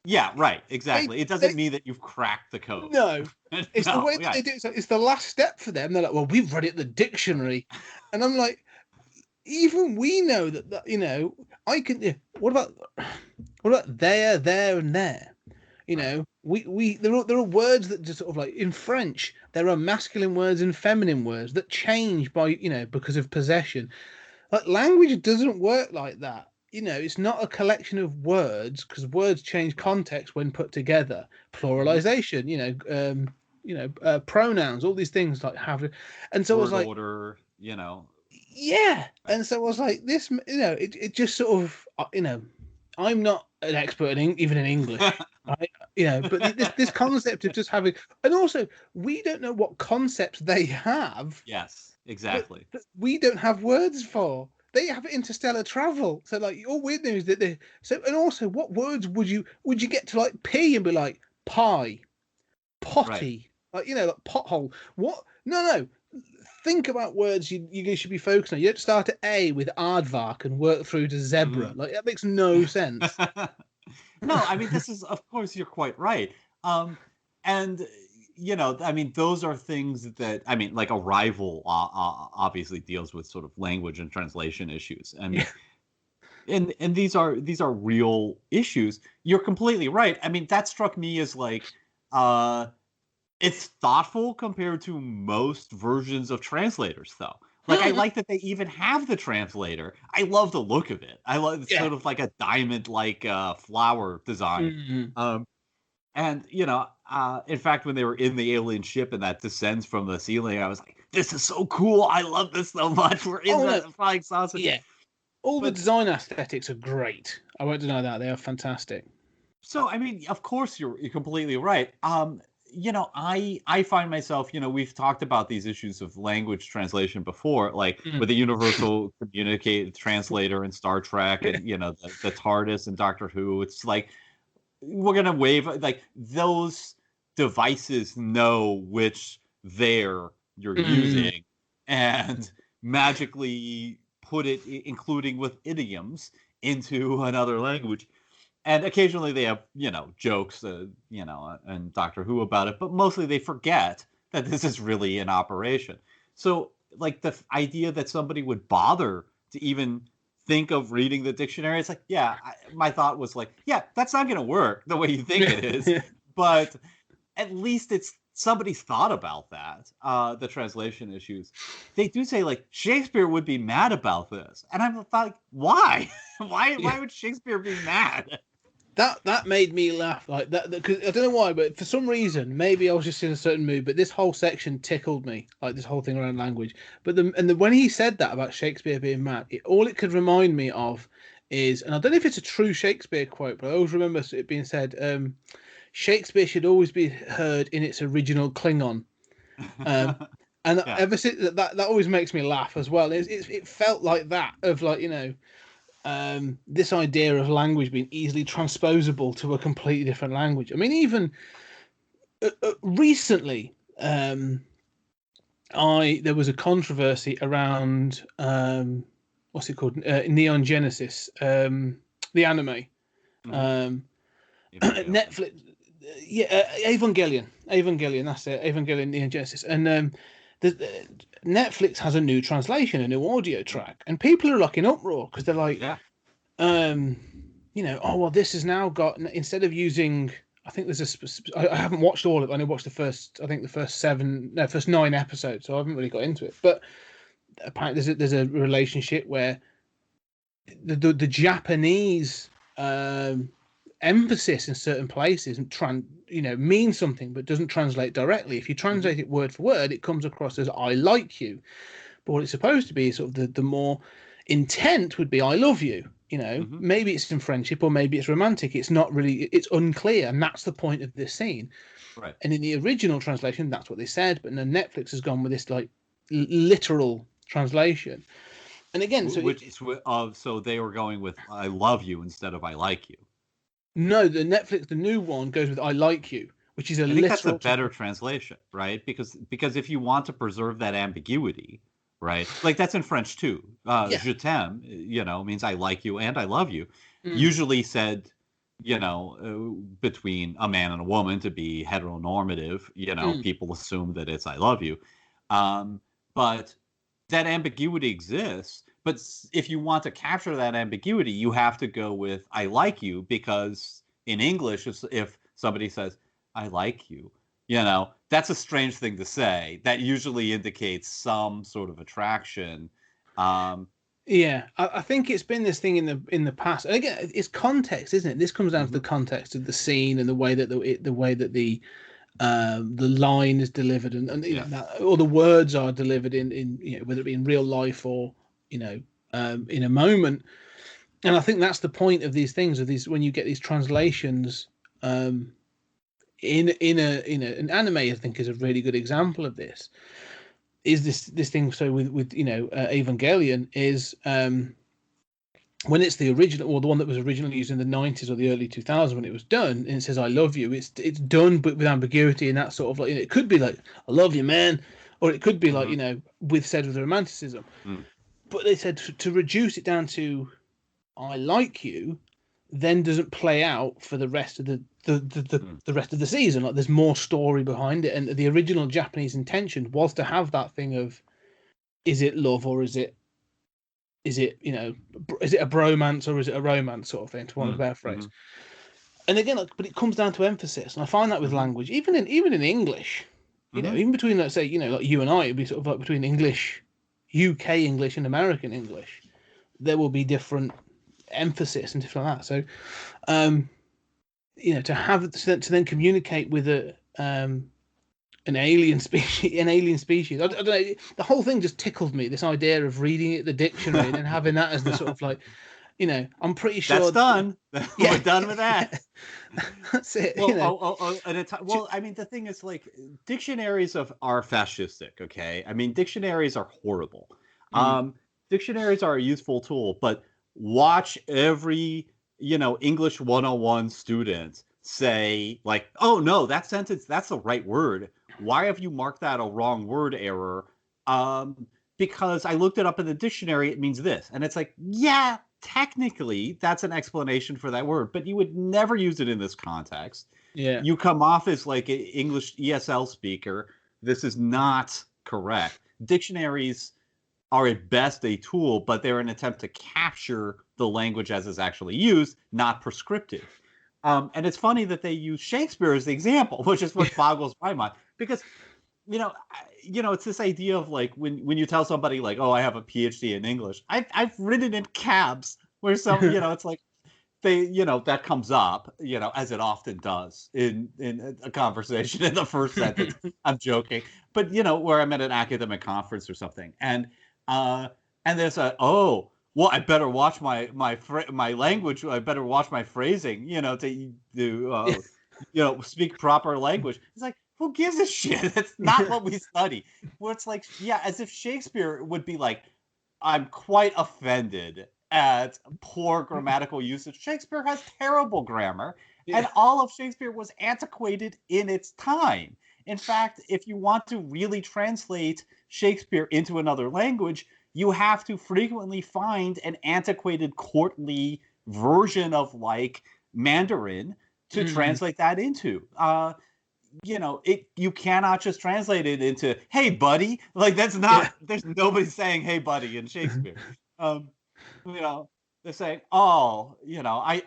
Yeah, right. Exactly. It doesn't mean that you've cracked the code. no, it's the No, way that they do it. So it's the last step for them. They're like, well, we've read it in the dictionary, and I'm like, even we know that you know, I can. What about there, and there? You know, there are words that just sort of like in French, there are masculine words and feminine words that change by, you know, because of possession. Like, language doesn't work like that. You know, it's not a collection of words, because words change context when put together. Pluralization, pronouns, all these things like have, and so I was like, order, you know. Yeah, and so I was like, this, you know, it just sort of, you know, I'm not an expert even in English, right? You know, but this concept of just having, and also we don't know what concepts they have. Yes, exactly. That we don't have words for. They have interstellar travel, so like all weird news that they. So, and also, what words would you get to like P and be like pie, potty, like, you know, like pothole? What? No. Think about words you should be focusing on. You don't start at A with aardvark and work through to zebra. Like, that makes no sense. No, I mean, this is, of course, you're quite right. And, you know, I mean, those are things that, I mean, like Arrival obviously deals with sort of language and translation issues. And and these are real issues. You're completely right. I mean, that struck me as like, it's thoughtful compared to most versions of translators, though. Like, I like that they even have the translator. I love the look of it. I love sort of like a diamond-like flower design. And, you know, in fact, when they were in the alien ship and that descends from the ceiling, I was like, this is so cool. I love this so much. We're in the flying saucer. Yeah. The design aesthetics are great. I won't deny that. They are fantastic. So, I mean, of course, you're completely right. You know, I find myself, you know, we've talked about these issues of language translation before, like with the Universal Communicate Translator in Star Trek, and, you know, the TARDIS and Doctor Who. It's like, we're going to wave, like, those devices know which you're using and magically put it, including with idioms, into another language. And occasionally they have, you know, jokes, you know, and Doctor Who about it, but mostly they forget that this is really in operation. So, like, the idea that somebody would bother to even think of reading the dictionary, it's like, yeah, my thought was like, yeah, that's not going to work the way you think it is. But at least somebody's thought about that, the translation issues. They do say, like, Shakespeare would be mad about this. And I'm like, why? Why would Shakespeare be mad? That made me laugh, like that, because I don't know why, but for some reason, maybe I was just in a certain mood, but this whole section tickled me, like this whole thing around language. But when he said that about Shakespeare being mad, all it could remind me of is, and I don't know if it's a true Shakespeare quote, but I always remember it being said, Shakespeare should always be heard in its original Klingon. And ever since that always makes me laugh as well. It felt like that, of like, you know, this idea of language being easily transposable to a completely different language. I mean, even recently, there was a controversy around what's it called, Neon Genesis, the anime, Netflix, Evangelion, that's it, Evangelion Neon Genesis, and Netflix has a new translation, a new audio track, and people are like in uproar because they're like, you know, oh well, this has now got, instead of using, I think there's I haven't watched all of it. I only watched the first 9 episodes, so I haven't really got into it. But apparently there's a relationship where the Japanese emphasis in certain places means something but doesn't translate directly. If you translate it word for word, it comes across as "I like you," but what it's supposed to be is sort of the more intent would be "I love you." Maybe it's in friendship or maybe it's romantic. It's not really. It's unclear, and that's the point of this scene. Right. And in the original translation, that's what they said. But then Netflix has gone with this like literal translation. And again, so they were going with "I love you" instead of "I like you." No, the new one goes with "I like you," which is I think that's a better translation, right? Because if you want to preserve that ambiguity, right? Like that's in French too. Je t'aime, means I like you and I love you. Usually said, between a man and a woman to be heteronormative. People assume that it's "I love you," but that ambiguity exists. But if you want to capture that ambiguity, you have to go with "I like you," because in English, if somebody says "I like you," that's a strange thing to say. That usually indicates some sort of attraction. Yeah, I think it's been this thing in the past. And again, it's context, isn't it? This comes down to the context of the scene and the way that the line is delivered and or the words are delivered in whether it be in real life or in a moment. And I think that's the point of these things, when you get these translations in an anime. I think is a really good example of this. Is this thing? So with Evangelion is when it's the original, or the one that was originally used in the 90s or the early 2000s when it was done, and it says "I love you," it's done but with ambiguity, and that sort of like, it could be like "I love you, man," or it could be like with romanticism. But they said to reduce it down to "I like you" then doesn't play out for the rest of the rest of the season. Like there's more story behind it, and the original Japanese intention was to have that thing of, is it love or is it is it a bromance or is it a romance sort of thing, to want to paraphrase. And again, but it comes down to emphasis, and I find that with language, even in English, even between, let's say, like you and I, it'd be sort of like between English, UK English and American English, there will be different emphasis and different like that. So to then communicate with an alien species. I don't know. The whole thing just tickled me. This idea of reading it, the dictionary, and having that as the sort of like, I'm pretty sure that's done. We're done with that. That's it. Well, I mean, the thing is, like, dictionaries are fascistic. Okay, I mean, dictionaries are horrible. Dictionaries are a useful tool, but watch every English 101 student say, like, "Oh no, that sentence, that's the right word. Why have you marked that a wrong word error?" Because I looked it up in the dictionary, it means this. And it's like, yeah, technically that's an explanation for that word, but you would never use it in this context. Yeah. You come off as like an English ESL speaker. This is not correct. Dictionaries are at best a tool, but they're an attempt to capture the language as is actually used, not prescriptive. And it's funny that they use Shakespeare as the example, which is what boggles my mind. Because, it's this idea of like when you tell somebody like, "Oh, I have a PhD in English," I've written in cabs where some, it's like they, that comes up, as it often does in a conversation in the first sentence. I'm joking, but where I'm at an academic conference or something, and there's well, I better watch my language. I better watch my phrasing, to speak proper language. It's like, who gives a shit? That's not what we study. Where it's like, yeah, as if Shakespeare would be like, "I'm quite offended at poor grammatical usage." Shakespeare has terrible grammar, and all of Shakespeare was antiquated in its time. In fact, if you want to really translate Shakespeare into another language, you have to frequently find an antiquated courtly version of like Mandarin to translate that into. You cannot just translate it into "Hey, buddy." Like that's not. There's nobody saying "Hey, buddy" in Shakespeare. They're saying, "Oh, I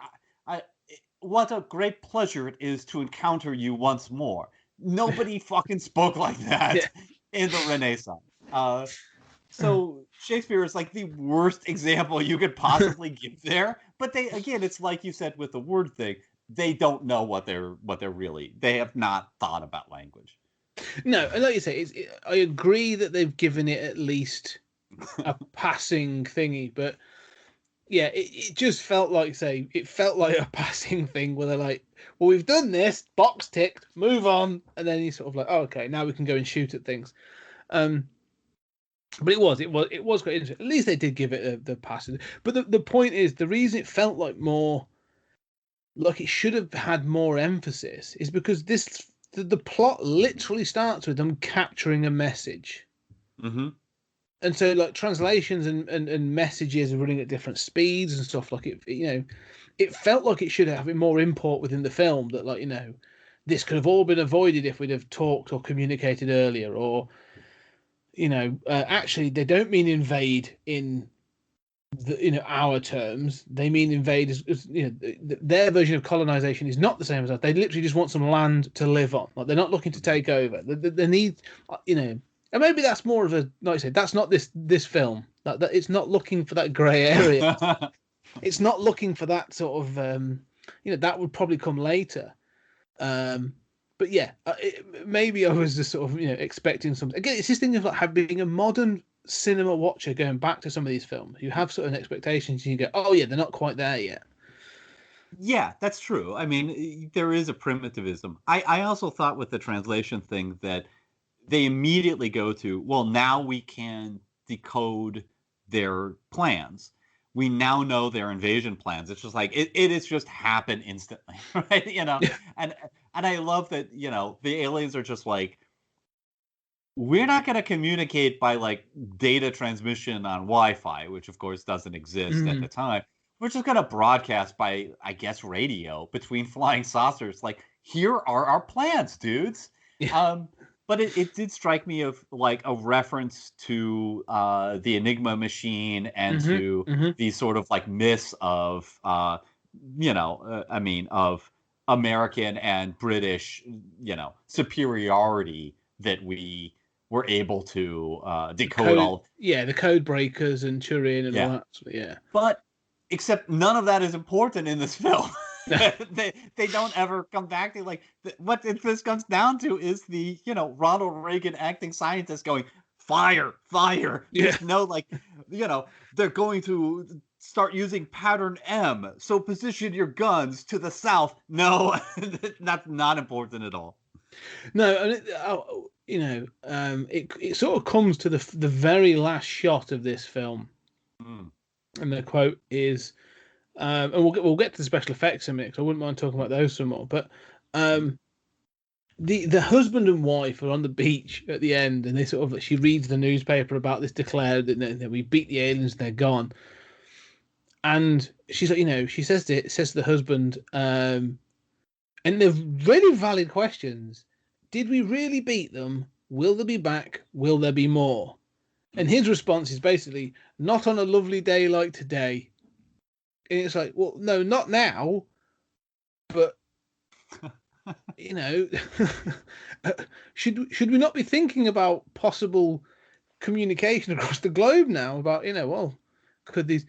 what a great pleasure it is to encounter you once more." Nobody fucking spoke like that in the Renaissance. So Shakespeare is like the worst example you could possibly give there. But it's like you said with the word thing. they don't know what they're really. They have not thought about language. No, and like you say, I agree that they've given it at least a passing thingy, but yeah, it just felt like, it felt like a passing thing where they're like, well, we've done this, box ticked, move on, and then he's sort of like, oh, okay, now we can go and shoot at things. But it was quite interesting. At least they did give it the passing. But the point is, the reason it felt like more, like it should have had more emphasis, is because the plot literally starts with them capturing a message. Mm-hmm. And so, like, translations and messages are running at different speeds and stuff. Like, it felt like it should have more import within the film. That, like, this could have all been avoided if we'd have talked or communicated earlier. Or, actually, they don't mean invade in our terms. They mean invade as their version of colonization is not the same as us. They literally just want some land to live on. Like, they're not looking to take over. They need, and maybe that's more of a, like I said, that's not this film. That it's not looking for that grey area. It's not looking for that sort of, that would probably come later. But yeah, maybe I was just sort of, expecting something. Again, it's this thing of like being a modern cinema watcher going back to some of these films. You have certain expectations and you go, oh yeah, they're not quite there yet. Yeah, that's true. I mean, there is a primitivism. I also thought with the translation thing that they immediately go to, well, now we can decode their plans. We now know their invasion plans. It's just like it has just happened instantly, right? Yeah. And I love that, the aliens are just like, we're not going to communicate by like data transmission on Wi-Fi, which of course doesn't exist at the time. We're just going to broadcast by, I guess, radio between flying saucers. Like, here are our plans, dudes. Yeah. But it did strike me of like a reference to the Enigma machine and to these sort of like myths of, of American and British, superiority that we were able to decode all. Yeah, the code breakers and Turing and all that. Yeah. But except none of that is important in this film. they don't ever come back to like what this comes down to is the Ronald Reagan acting scientist going fire. Yeah. They're going to start using pattern M, so position your guns to the south. No, that's not important at all. No, and it sort of comes to the very last shot of this film, and the quote is. And we'll get to the special effects in a minute, because I wouldn't mind talking about those some more. But the husband and wife are on the beach at the end, and they sort of, she reads the newspaper about this declared that we beat the aliens, they're gone. And she's like, she says to the husband, and they're really valid questions. Did we really beat them? Will they be back? Will there be more? And his response is basically, not on a lovely day like today. And it's like, well, no, not now, but should we not be thinking about possible communication across the globe now? About could these?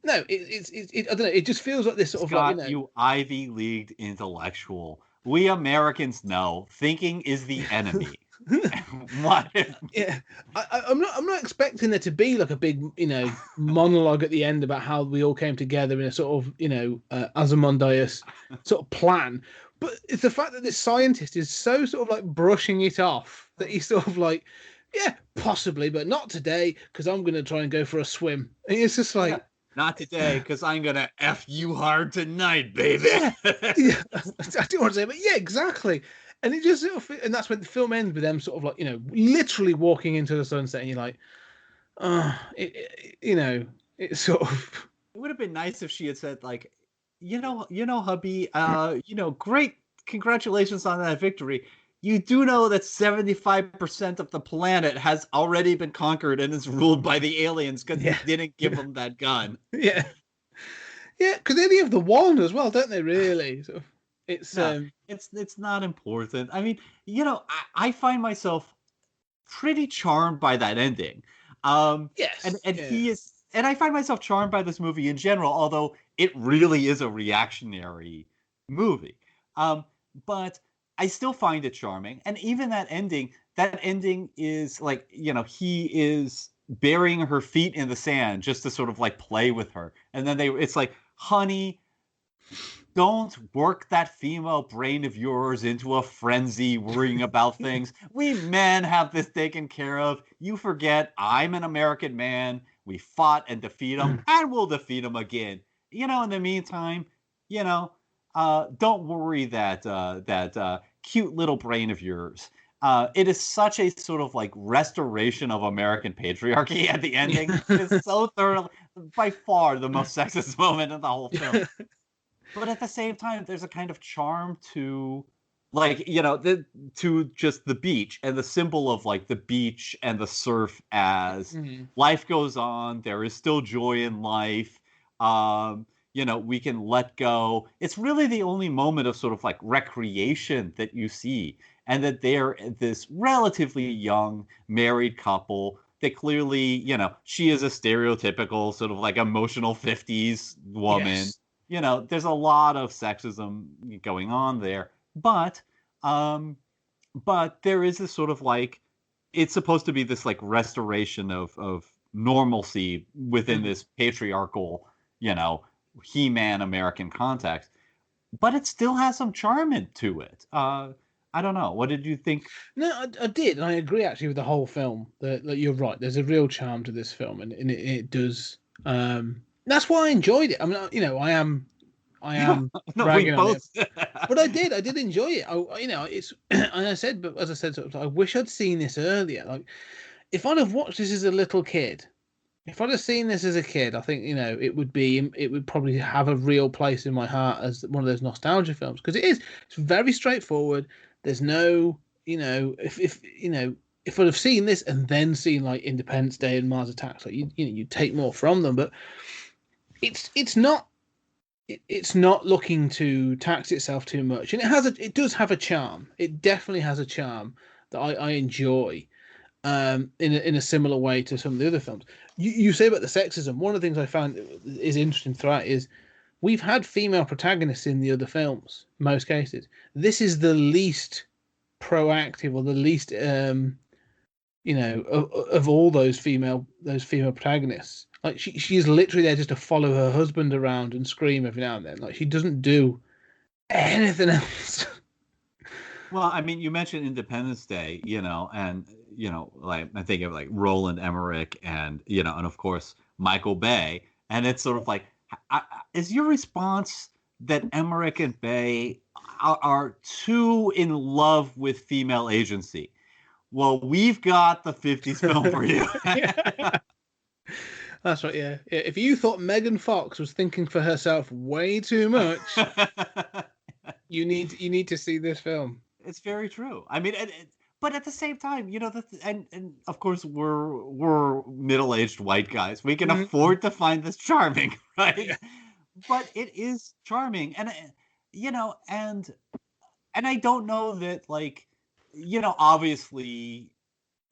No, I don't know. It just feels like this sort Scott, of like you Ivy Leagued intellectual. We Americans know thinking is the enemy. What? Yeah, I'm not expecting there to be like a big monologue at the end about how we all came together in a sort of Ozymandias sort of plan, but it's the fact that this scientist is so sort of like brushing it off that he's sort of like, yeah, possibly, but not today because I'm going to try and go for a swim. And it's just like, not today because I'm going to F you hard tonight, baby. Yeah, I do want to say, but yeah, exactly. And it just and that's when the film ends with them sort of like, literally walking into the sunset, and you're like, it's sort of. It would have been nice if she had said like, hubby, great, congratulations on that victory. You do know that 75% of the planet has already been conquered and is ruled by the aliens because you didn't give them that gun. Yeah, because they only have the one as well, don't they? Really. So. It's not important. I mean, I find myself pretty charmed by that ending. Yes, and he is, and I find myself charmed by this movie in general. Although it really is a reactionary movie. But I still find it charming. And even that ending is like, he is burying her feet in the sand just to sort of like play with her. And then it's like, honey, don't work that female brain of yours into a frenzy worrying about things. We men have this taken care of. You forget I'm an American man. We fought and defeat them, and we'll defeat them again. In the meantime, don't worry that cute little brain of yours. It is such a sort of like restoration of American patriarchy at the ending. It's so thoroughly, by far, the most sexist moment in the whole film. But at the same time, there's a kind of charm to, like, to just the beach and the symbol of like the beach and the surf as life goes on. There is still joy in life. We can let go. It's really the only moment of sort of like recreation that you see. And that they're this relatively young married couple that clearly, she is a stereotypical sort of like emotional 50s woman. Yes. There's a lot of sexism going on there, but there is this sort of like, it's supposed to be this like restoration of normalcy within this patriarchal, He-Man American context, but it still has some charm to it. I don't know. What did you think? No, I did, and I agree actually with the whole film. That you're right. There's a real charm to this film, and it does. That's why I enjoyed it. I mean, I am No, bragging we on both. it, but I did enjoy it. It's and I said, but as I said, I wish I'd seen this earlier. Like, if I'd have watched this as a little kid, if I'd have seen this as a kid, I think it would probably have a real place in my heart as one of those nostalgia films, because it's very straightforward. There's no, if I'd have seen this and then seen like Independence Day and Mars Attacks, like you take more from them, but it's not looking to tax itself too much, and it does have a charm. It definitely has a charm that I enjoy, in a similar way to some of the other films. You say about the sexism. One of the things I found is interesting throughout is we've had female protagonists in the other films, in most cases. This is the least proactive, or the least, of all those female protagonists. Like, she's literally there just to follow her husband around and scream every now and then. Like, she doesn't do anything else. Well, I mean, you mentioned Independence Day, and like I think of like Roland Emmerich and and of course Michael Bay, and it's sort of like, is your response that Emmerich and Bay are too in love with female agency? Well, we've got the 50s film for you. That's right, yeah. If you thought Megan Fox was thinking for herself way too much, you need to see this film. It's very true. I mean, but at the same time, and of course we're middle-aged white guys. We can afford to find this charming, right? Yeah. But it is charming, and and I don't know that, like, obviously,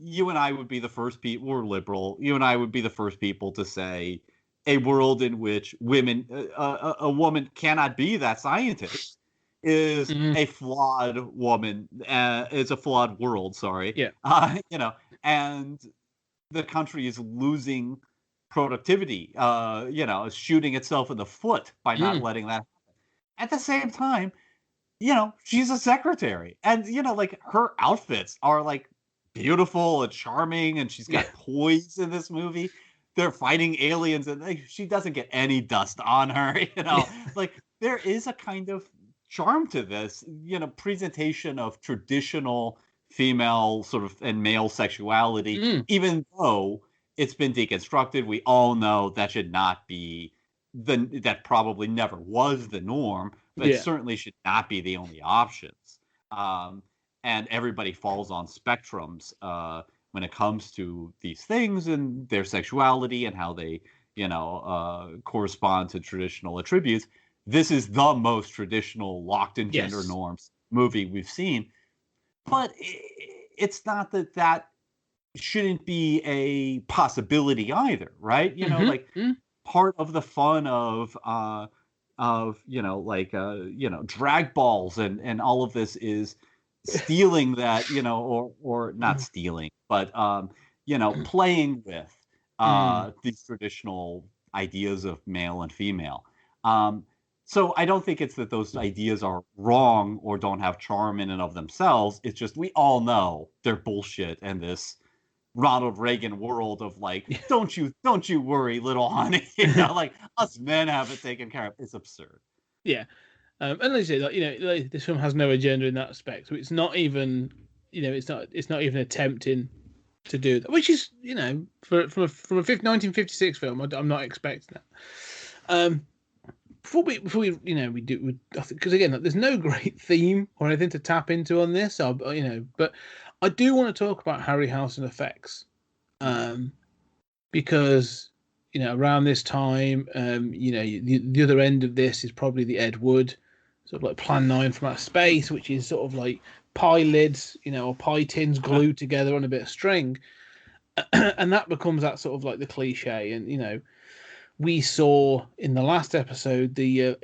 you and I would be the first people. We're liberal. You and I would be the first people to say a world in which a woman cannot be that scientist is a flawed woman. It's a flawed world. Sorry. Yeah. And the country is losing productivity. Shooting itself in the foot by not letting that happen. At the same time, she's a secretary, and like, her outfits are like beautiful and charming, and she's got poise in this movie. They're fighting aliens, and she doesn't get any dust on her. Like, there is a kind of charm to this, presentation of traditional female sort of and male sexuality, even though it's been deconstructed. We all know that should not be that probably never was the norm, but it certainly should not be the only options. And everybody falls on spectrums when it comes to these things and their sexuality and how they, correspond to traditional attributes. This is the most traditional locked-in gender norms movie we've seen. But it's not that shouldn't be a possibility either, right? Like, part of the fun of of, drag balls and all of this is stealing that, or not stealing, but, playing with these traditional ideas of male and female. So I don't think it's that those ideas are wrong or don't have charm in and of themselves. It's just we all know they're bullshit, and this Ronald Reagan world of like, don't you worry, little honey, like us men have it taken care of. It's absurd. Yeah, and like I say, like, this film has no agenda in that aspect, so it's not even, it's not even attempting to do that, which is, from a 1956 film, I'm not expecting that. Before we we do, because again, there's no great theme or anything to tap into on this, but I do want to talk about Harryhausen effects, because around this time, the other end of this is probably the Ed Wood, sort of like Plan 9 from Outer Space, which is sort of like pie lids, or pie tins glued together on a bit of string, and that becomes that sort of like the cliche, and we saw in the last episode the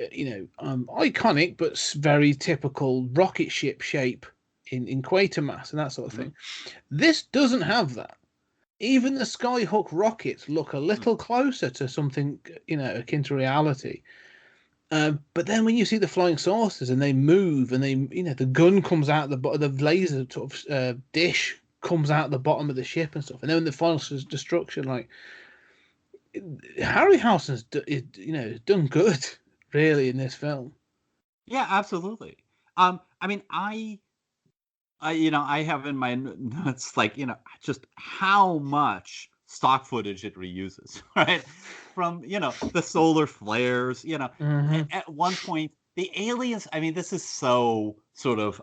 iconic but very typical rocket ship shape in Quatermass and that sort of thing. This doesn't have that. Even the Skyhook rockets look a little closer to something akin to reality. But then when you see the flying saucers and they move and they the gun comes out the bottom, the laser sort of dish comes out the bottom of the ship and stuff, and then the final destruction, like, Harryhausen's done good, really, in this film. Yeah, absolutely. I mean, I have in my notes, like, just how much stock footage it reuses, right? From, the solar flares, at one point, the aliens, I mean, this is so sort of,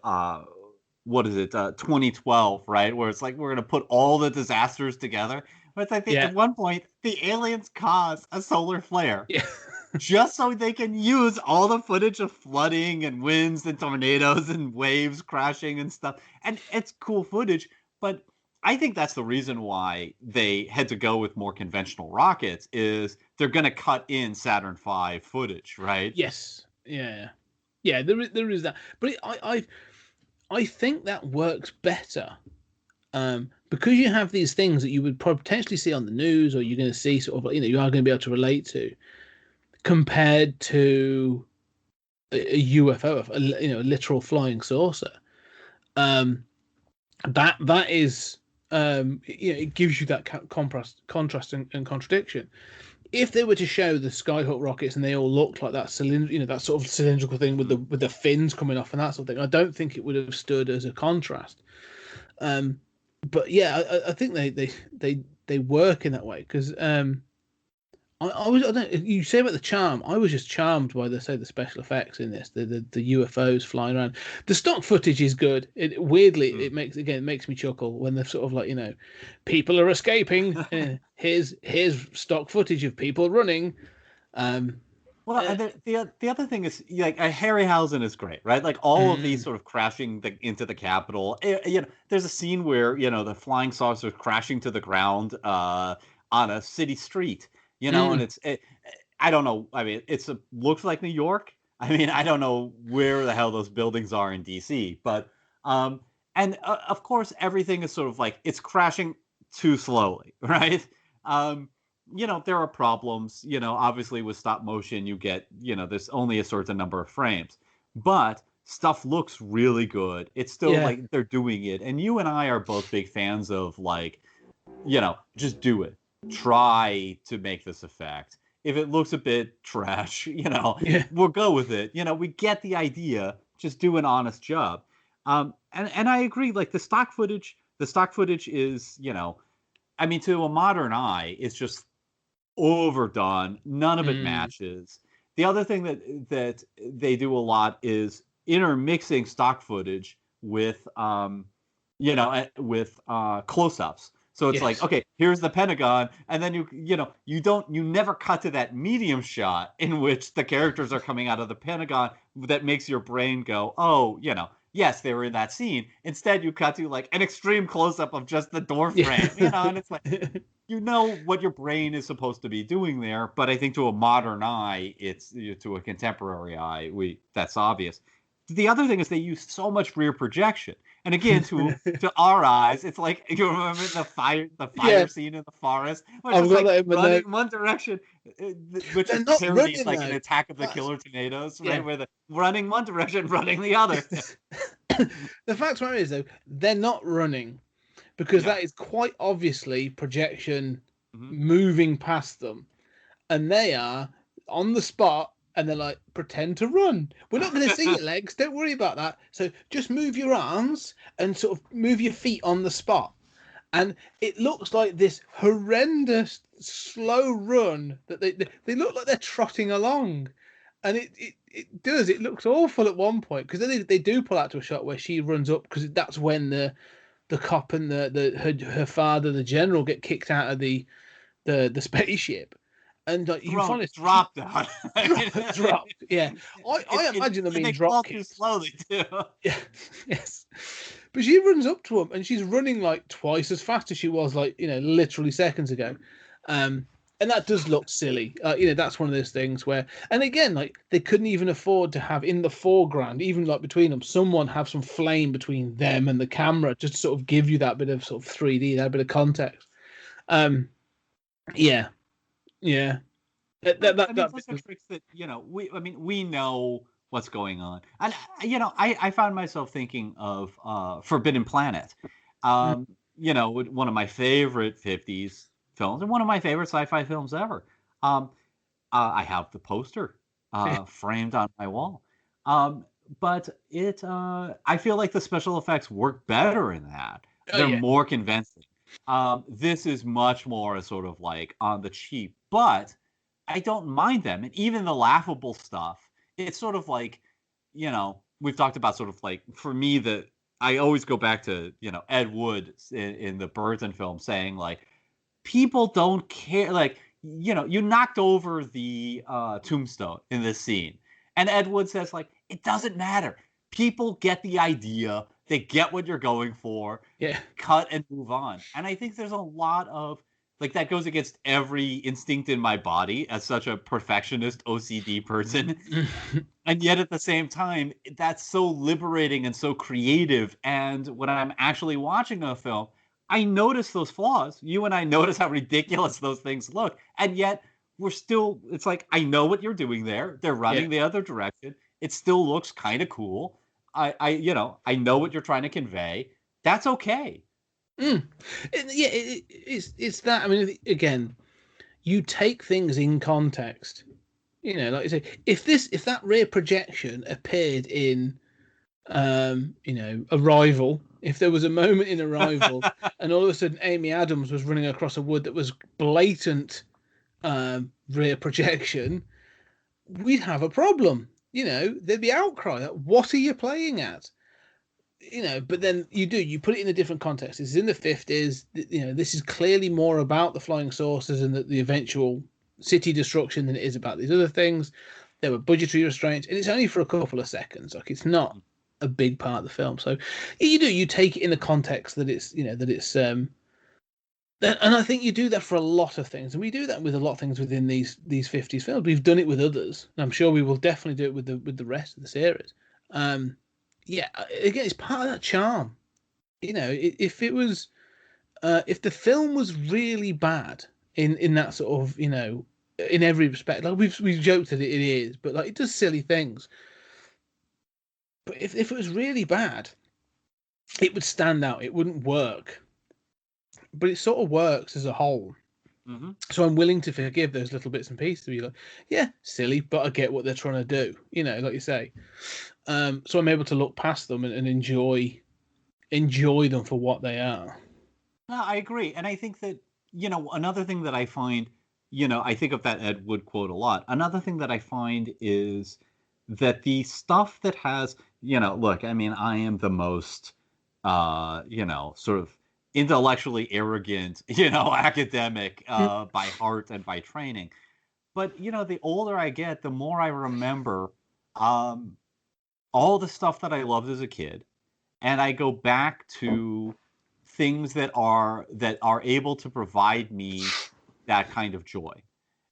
what is it, 2012, right? Where it's like, we're going to put all the disasters together. But I think at one point, the aliens cause a solar flare. Yeah. Just so they can use all the footage of flooding and winds and tornadoes and waves crashing and stuff. And it's cool footage, but I think that's the reason why they had to go with more conventional rockets, is they're going to cut in Saturn V footage, right? Yes. Yeah. Yeah, there is that. But I think that works better. Because you have these things that you would potentially see on the news, or you're going to see sort of, you are going to be able to relate to, compared to a UFO, a literal flying saucer. That is, it gives you that contrast and contradiction. If they were to show the Skyhook rockets and they all looked like that that sort of cylindrical thing with the fins coming off and that sort of thing, I don't think it would have stood as a contrast. But yeah, I think they work in that way, because you say about the charm. I was just charmed by the special effects in this, the UFOs flying around. The stock footage is good. It makes me chuckle when they're sort of like, people are escaping. Here's stock footage of people running. Well, the other thing is, like, Harryhausen is great, right? Like, all of these sort of crashing into the Capitol. There's a scene where, the flying saucer is crashing to the ground on a city street, and I don't know. I mean, looks like New York. I mean, I don't know where the hell those buildings are in DC, but and of course, everything is sort of like, it's crashing too slowly, right? There are problems, obviously with stop motion, you get, there's only a certain number of frames, but stuff looks really good. It's still like they're doing it. And you and I are both big fans of, like, just do it. Try to make this effect. If it looks a bit trash, we'll go with it. We get the idea, just do an honest job. And I agree, like, the stock footage is, I mean, to a modern eye, it's just overdone. None of it matches. The other thing that they do a lot is intermixing stock footage with close-ups. So it's like, okay, here's the Pentagon, and then you never cut to that medium shot in which the characters are coming out of the Pentagon that makes your brain go, oh, yes, they were in that scene. Instead, you cut to, like, an extreme close-up of just the door frame, and it's like, you know what your brain is supposed to be doing there, but I think to a modern eye, to a contemporary eye, that's obvious. The other thing is they use so much rear projection, and again, to our eyes, it's like, you remember the fire scene in the forest, which I've is got like that in my running note. one direction, which They're is not parodied running, like though. an Attack of the That's- Killer Tomatoes, yeah. right? Where the running one direction, running the other. The fact of the matter is, though, they're not running because Yeah. that is quite obviously projection Mhm. moving past them, and they are on the spot. And they're like, pretend to run. We're not going to see your legs. Don't worry about that. So just move your arms and sort of move your feet on the spot. And it looks like this horrendous slow run that they look like they're trotting along. And it does. It looks awful at one point because then they do pull out to a shot where she runs up because that's when the cop and her father, the general, get kicked out of the spaceship. And like, you find it's dropped out. dropped. Yeah, I imagine them being drop too kicked slowly too. Yeah, yes. But she runs up to him and she's running like twice as fast as she was, like, literally seconds ago. And that does look silly. That's one of those things where, and again, like, they couldn't even afford to have in the foreground, even like between them, someone have some flame between them and the camera, just to sort of give you that bit of sort of 3D, that bit of context. Yeah. Yeah. Those are tricks that, we know what's going on. And, I found myself thinking of Forbidden Planet. One of my favorite 50s films and one of my favorite sci-fi films ever. I have the poster framed on my wall. But I feel like the special effects work better in that. They're more convincing. This is much more sort of like on the cheap, but I don't mind them. And even the laughable stuff, it's sort of like, we've talked about sort of like, for me, I always go back to, Ed Wood in the Burton film saying, like, people don't care. Like, you knocked over the tombstone in this scene. And Ed Wood says, like, it doesn't matter. People get the idea. They get what you're going for. Yeah. Cut and move on. And I think there's a lot of, like, that goes against every instinct in my body as such a perfectionist OCD person. And yet at the same time, that's so liberating and so creative. And when I'm actually watching a film, I notice those flaws. You and I notice how ridiculous those things look. And yet it's like, I know what you're doing there. They're running the other direction. It still looks kind of cool. I know what you're trying to convey. That's okay. It's that. I mean, again, you take things in context. Like you say, if that rear projection appeared in, Arrival, if there was a moment in Arrival, and all of a sudden Amy Adams was running across a wood that was blatant rear projection, we'd have a problem. There'd be outcry. Like, what are you playing at? But then you put it in a different context. This is in the 50s. This is clearly more about the flying saucers and the eventual city destruction than it is about these other things. There were budgetary restraints, and it's only for a couple of seconds. Like, it's not a big part of the film. So you take it in the context that it's, and I think you do that for a lot of things, and we do that with a lot of things within these 50s films. We've done it with others, and I'm sure we will definitely do it with the rest of the series. Again, it's part of that charm. If it was, if the film was really bad in that sort of, in every respect, like we've joked that it is, but like, it does silly things. But if it was really bad, it would stand out. It wouldn't work. But it sort of works as a whole. Mm-hmm. So I'm willing to forgive those little bits and pieces. To be like, yeah, silly, but I get what they're trying to do. Like you say. So I'm able to look past them and enjoy them for what they are. No, I agree, and I think that another thing that I find, I think of that Ed Wood quote a lot. Another thing that I find is that the stuff that has, look, I mean, I am the most, sort of intellectually arrogant, academic by heart and by training. But, the older I get, the more I remember all the stuff that I loved as a kid. And I go back to things that are able to provide me that kind of joy.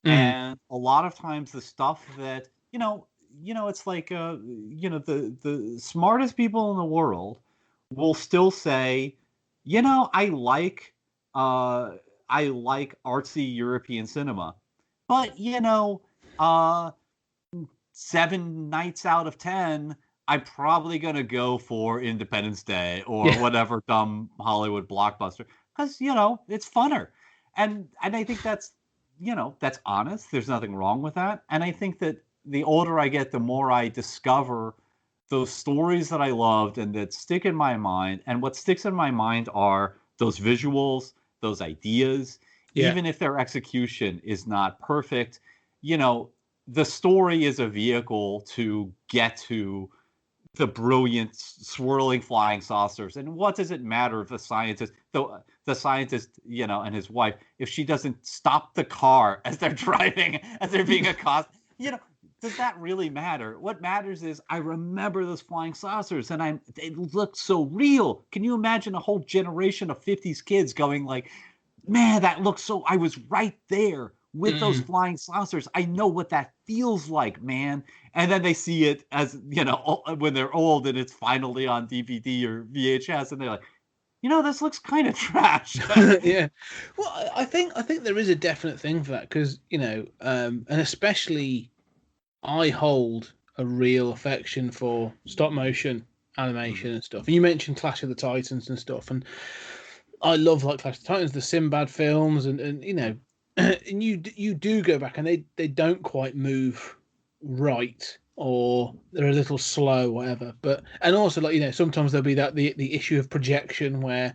Mm. And a lot of times the stuff that, it's like, the smartest people in the world will still say, I like artsy European cinema, but 7 nights out of 10, I'm probably gonna go for Independence Day or whatever dumb Hollywood blockbuster because it's funner, and I think that's that's honest. There's nothing wrong with that, and I think that the older I get, the more I discover those stories that I loved and that stick in my mind. And what sticks in my mind are those visuals, those ideas, even if their execution is not perfect. The story is a vehicle to get to the brilliant swirling flying saucers. And what does it matter if the scientist, and his wife, if she doesn't stop the car as they're driving, as they're being accosted, does that really matter? What matters is I remember those flying saucers and they look so real. Can you imagine a whole generation of 50s kids going like, man, that looks so, I was right there with those flying saucers. I know what that feels like, man. And then they see it as, when they're old and it's finally on DVD or VHS and they're like, this looks kind of trash. Yeah. Well, I think there is a definite thing for that because, and especially I hold a real affection for stop motion animation and stuff. And you mentioned Clash of the Titans and stuff. And I love like Clash of the Titans, the Sinbad films and and you do go back and they don't quite move right or they're a little slow, whatever. But and also like sometimes there'll be the issue of projection where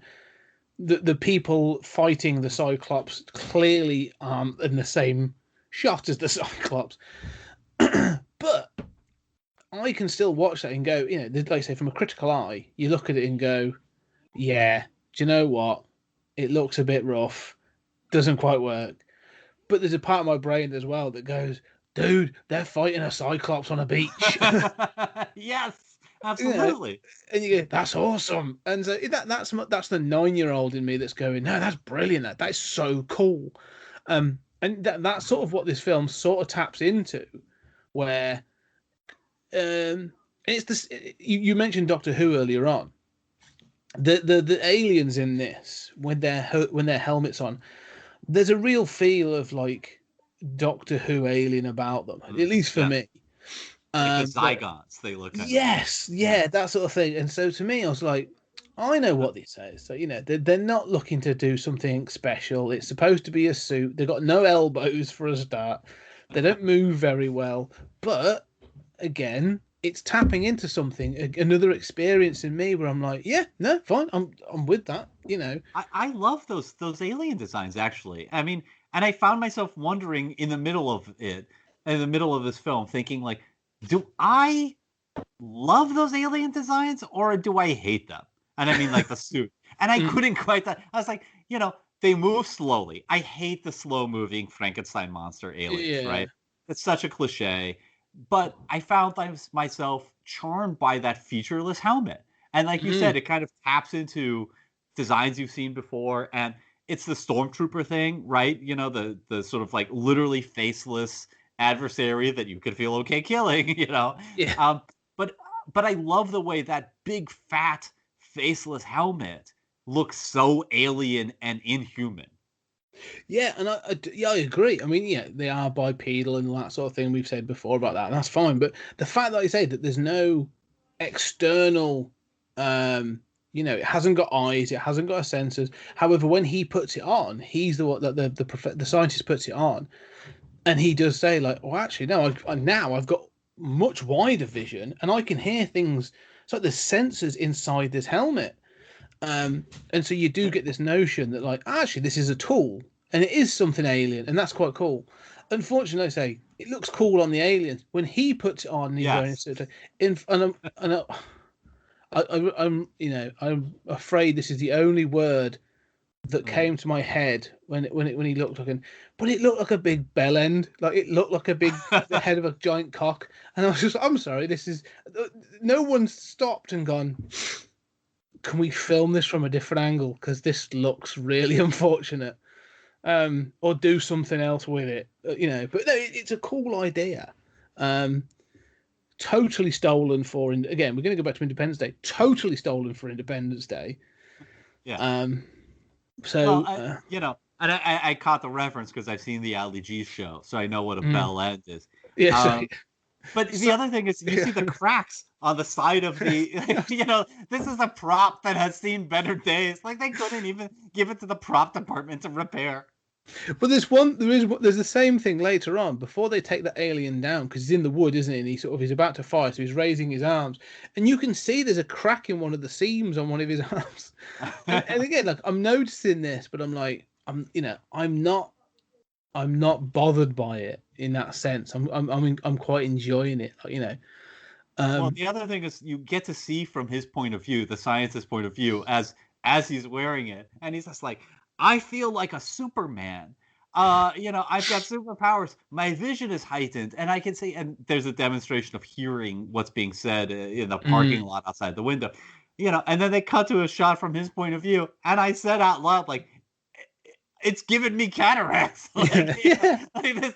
the people fighting the Cyclops clearly aren't in the same shot as the Cyclops. But I can still watch that and go, like I say, from a critical eye, you look at it and go, yeah, do you know what? It looks a bit rough, doesn't quite work. But there's a part of my brain as well that goes, dude, they're fighting a Cyclops on a beach. Yes, absolutely. And you go, that's awesome. And so that's the 9-year-old in me that's going, no, that's brilliant. That is so cool. And that's sort of what this film sort of taps into, where it's this. You mentioned Doctor Who earlier on. The aliens in this when their helmets on, there's a real feel of like Doctor Who alien about them, at least for me. Like the Zygons, they look at. Yes, that sort of thing. And so to me, I was like, I know what this is. So they're not looking to do something special. It's supposed to be a suit. They've got no elbows for a start. They don't move very well. But again, it's tapping into something, another experience in me where I'm like, yeah, no, fine, I'm with that. I love those alien designs actually. I mean, and I found myself wondering in the middle of this film, thinking like, do I love those alien designs or do I hate them? And I mean like the suit. And I couldn't quite. I was like, they move slowly. I hate the slow moving Frankenstein monster aliens, right? It's such a cliche. But I found myself charmed by that featureless helmet. And like you said, it kind of taps into designs you've seen before. And it's the Stormtrooper thing, right? The sort of like literally faceless adversary that you could feel okay killing, Yeah. But I love the way that big, fat, faceless helmet looks so alien and inhuman. Yeah, and I agree. I mean, they are bipedal and all that sort of thing. We've said before about that, and that's fine. But the fact that I say that there's no external, it hasn't got eyes, it hasn't got sensors. However, when he puts it on, he's the one that the scientist puts it on, and he does say like, "Oh, actually, no, I've got much wider vision, and I can hear things." It's like there's sensors inside this helmet. And so you do get this notion that like actually this is a tool and it is something alien and that's quite cool. Unfortunately, I say it looks cool on the aliens when he puts it on. I'm afraid this is the only word that came to my head when he looked looking, but it looked like a big bell end, like it looked like the head of a giant cock, and I was just, I'm sorry, this is no one's stopped and gone, can we film this from a different angle? Because this looks really unfortunate. Or do something else with it, But no, it's a cool idea. Totally stolen for, again, we're going to go back to Independence Day. Totally stolen for Independence Day. Yeah. So, and I caught the reference because I've seen the Ali G show, so I know what a bell end is. Yeah. But the other thing is, you see the cracks on the side of the, this is a prop that has seen better days. Like, they couldn't even give it to the prop department to repair. But there's the same thing later on before they take the alien down, because he's in the wood, isn't he? And he's about to fire, so he's raising his arms, and you can see there's a crack in one of the seams on one of his arms. and again, like, I'm noticing this, but I'm like, I'm not bothered by it in that sense. I'm quite enjoying it, Well, the other thing is you get to see from his point of view, the scientist's point of view, as he's wearing it, and he's just like, I feel like a Superman. I've got superpowers. My vision is heightened, and I can see. And there's a demonstration of hearing what's being said in the parking lot outside the window. And then they cut to a shot from his point of view, and I said out loud, like, it's given me cataracts. It's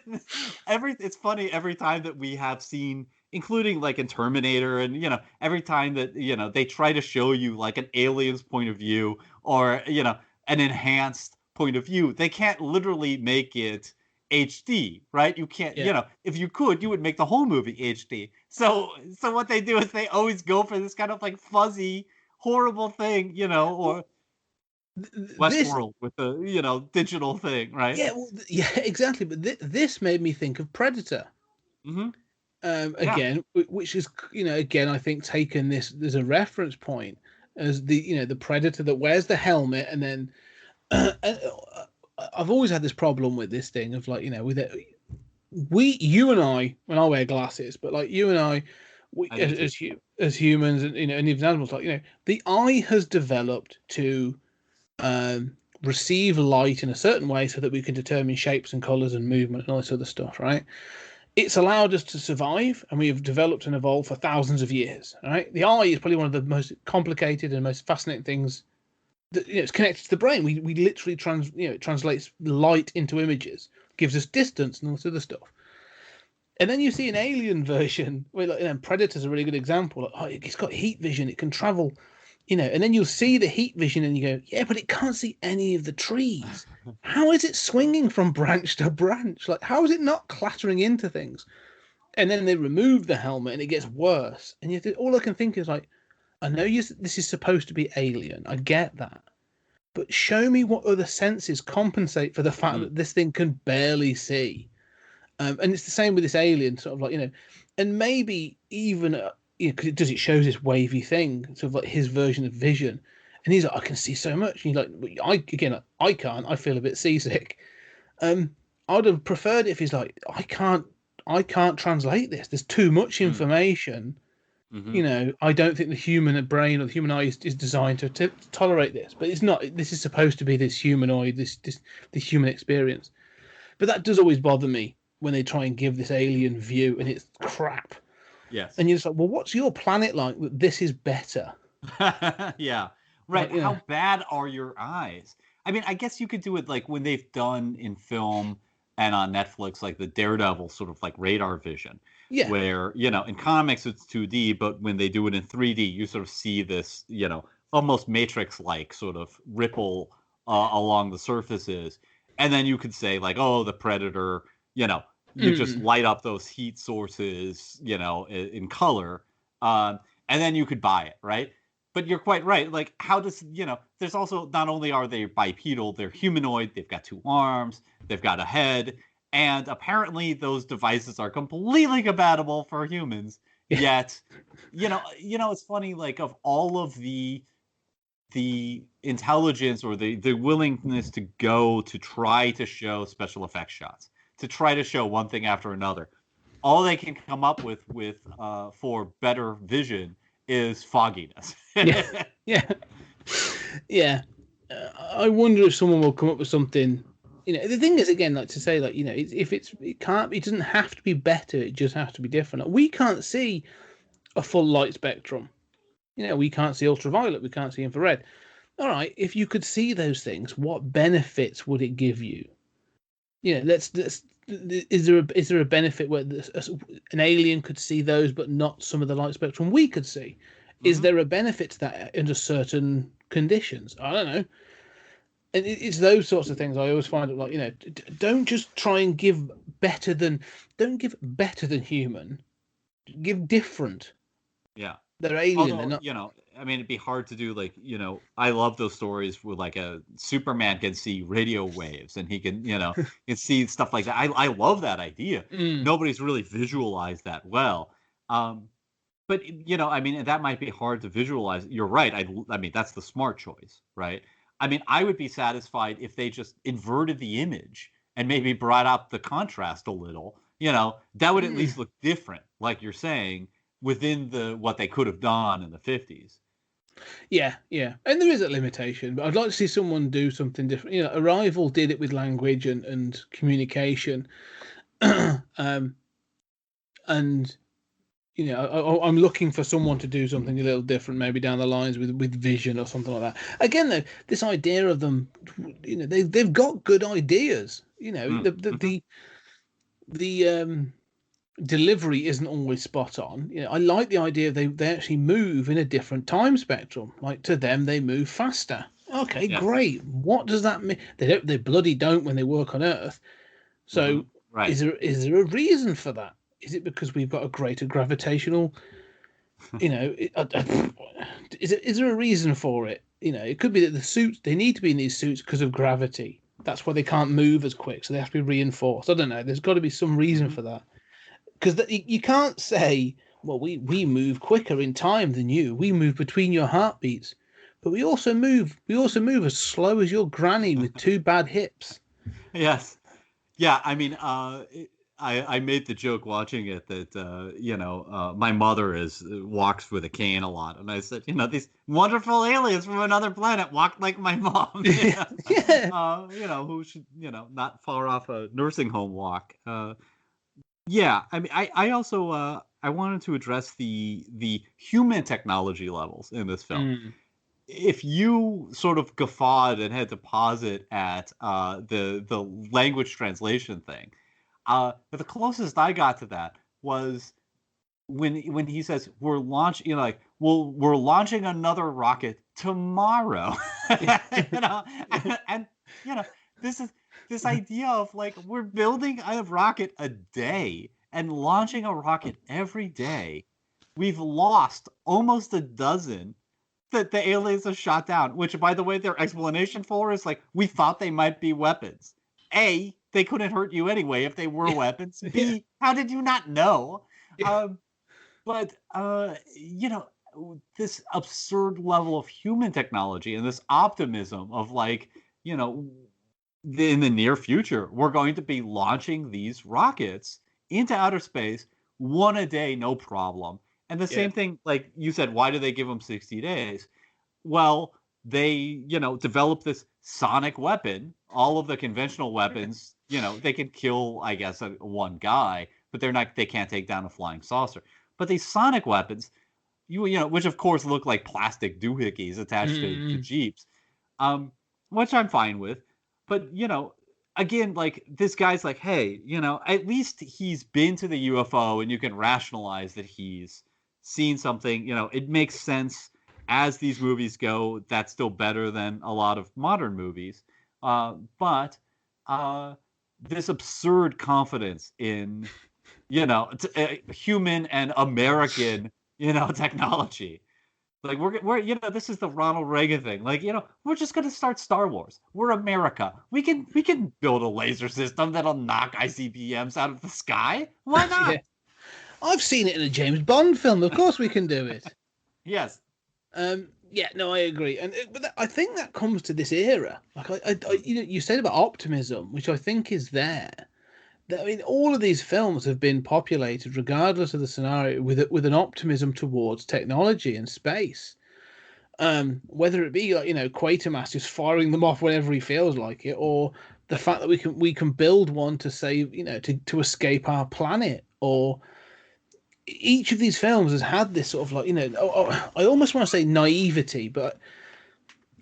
funny every time that we have seen, including like in Terminator, and every time that they try to show you like an alien's point of view, or an enhanced point of view, they can't literally make it HD, right? You can't, if you could, you would make the whole movie HD. So what they do is they always go for this kind of like fuzzy, horrible thing, or Westworld with the digital thing, right? Yeah, exactly. But this made me think of Predator. Mm-hmm. Again, which is, again, I think taken this as a reference point as the Predator that wears the helmet, and then I've always had this problem with this thing of like, with it, you and I, when I wear glasses, but like you and I as humans, and and even animals, like the eye has developed to receive light in a certain way so that we can determine shapes and colors and movement and all this other stuff, right? It's allowed us to survive, and we have developed and evolved for thousands of years. Right, the eye is probably one of the most complicated and most fascinating things. That, it's connected to the brain. We literally it translates light into images, gives us distance and all this other stuff. And then you see an alien version where, Predator's a really good example. Like, it's got heat vision; it can travel, And then you'll see the heat vision, and you go, yeah, but it can't see any of the trees. How is it swinging from branch to branch? Like, how is it not clattering into things? And then they remove the helmet, and it gets worse. And all I can think is like, I know this is supposed to be alien. I get that. But show me what other senses compensate for the fact that this thing can barely see. And it's the same with this alien, sort of like, and maybe even, because it shows this wavy thing, sort of like his version of vision. And he's like, I can see so much. And he's like, I can't. I feel a bit seasick. I'd have preferred if he's like, I can't translate this. There's too much information. Mm-hmm. I don't think the human brain or the human eye is designed to tolerate this. But it's not. This is supposed to be this humanoid, this human experience. But that does always bother me when they try and give this alien view, and it's crap. Yes. And you're just like, well, what's your planet like that this is better? Yeah. Right. Like, how bad are your eyes? I mean, I guess you could do it like when they've done in film and on Netflix, like the Daredevil sort of like radar vision. Yeah. Where, in comics it's 2D, but when they do it in 3D, you sort of see this, almost Matrix-like sort of ripple along the surfaces. And then you could say like, oh, the Predator, you just light up those heat sources, in color. And then you could buy it, right? But you're quite right. Like, how does, there's also, not only are they bipedal, they're humanoid, they've got 2 arms, they've got a head, and apparently those devices are completely compatible for humans. Yet, it's funny, like, of all of the intelligence or the willingness to go to try to show special effects shots, to try to show one thing after another, all they can come up with for better vision is fogginess. Yeah. I wonder if someone will come up with something. The thing is, again, like to say, like, it doesn't have to be better. It just has to be different. Like, we can't see a full light spectrum. You know, we can't see ultraviolet, we can't see infrared. All right, if you could see those things, what benefits would it give you? You know, is there a benefit where an alien could see those, but not some of the light spectrum we could see? Is there a benefit to that under certain conditions? I don't know. And it's those sorts of things I always find it like, you know, don't just try and don't give better than human, give different. Yeah. They're alien. Although, they're not. you know, I mean, it'd be hard to do, like, you know, I love those stories where like a Superman can see radio waves and he can, you know, can see stuff like that. I love that idea. Nobody's really visualized that well. But, you know, I mean, that might be hard to visualize. You're right. I mean, that's the smart choice, right? I mean, I would be satisfied if they just inverted the image and maybe brought out the contrast a little. You know, that would at least look different, like you're saying, within what they could have done in the 50s. Yeah, and there is a limitation, but I'd like to see someone do something different. You know, Arrival did it with language and communication, and you know, I'm looking for someone to do something a little different, maybe down the lines with vision or something like that. Again, though, this idea of them, you know, they've got good ideas. You know, the delivery isn't always spot on. You know, I like the idea they actually move in a different time spectrum. Like, to them, they move faster. Okay, great. What does that mean? They bloody don't when they work on Earth. So, right. Is there a reason for that? Is it because we've got a greater gravitational? You know, is there a reason for it? You know, it could be that the suits, they need to be in these suits because of gravity. That's why they can't move as quick, so they have to be reinforced. I don't know. There's got to be some reason for that. Because you can't say, well, we move quicker in time than you. We move between your heartbeats, but we also move as slow as your granny with two bad hips. Yes, yeah. I mean, I made the joke watching it that you know, my mother walks with a cane a lot, and I said, you know, these wonderful aliens from another planet walk like my mom. Yeah. You know, who should, you know, not far off a nursing home walk. Yeah, I mean, I also I wanted to address the human technology levels in this film. If you sort of guffawed and had to pause it at the language translation thing, but the closest I got to that was when he says we're launching, you know, like, well, we're launching another rocket tomorrow, you know, and you know, this idea of like we're building a rocket a day and launching a rocket every day. We've lost almost a dozen that the aliens have shot down, which, by the way, their explanation for is like, we thought they might be weapons. A, they couldn't hurt you anyway if they were weapons. B, how did you not know? But you know, this absurd level of human technology and this optimism of like, you know, in the near future, we're going to be launching these rockets into outer space, one a day, no problem. And the same thing, like you said, why do they give them 60 days? Well, they, you know, develop this sonic weapon. All of the conventional weapons, you know, they can kill, I guess, one guy, but they can't take down a flying saucer. But these sonic weapons, you know, which of course look like plastic doohickeys attached to Jeeps, which I'm fine with. But, you know, again, like, this guy's like, hey, you know, at least he's been to the UFO and you can rationalize that he's seen something. You know, it makes sense as these movies go. That's still better than a lot of modern movies. But this absurd confidence in, you know, human and American, you know, technology. Like, we're you know, this is the Ronald Reagan thing. Like, you know, we're just gonna start Star Wars. We're America. We can build a laser system that'll knock ICBMs out of the sky. Why not? Yeah. I've seen it in a James Bond film. Of course, we can do it. Yes. Yeah. No, I agree. But I think that comes to this era. Like, you know, you said about optimism, which I think is there. I mean, all of these films have been populated, regardless of the scenario, with an optimism towards technology and space. Whether it be, like, you know, Quatermass just firing them off whenever he feels like it, or the fact that we can build one to save, you know, to escape our planet, or each of these films has had this sort of like, I almost want to say naivety, but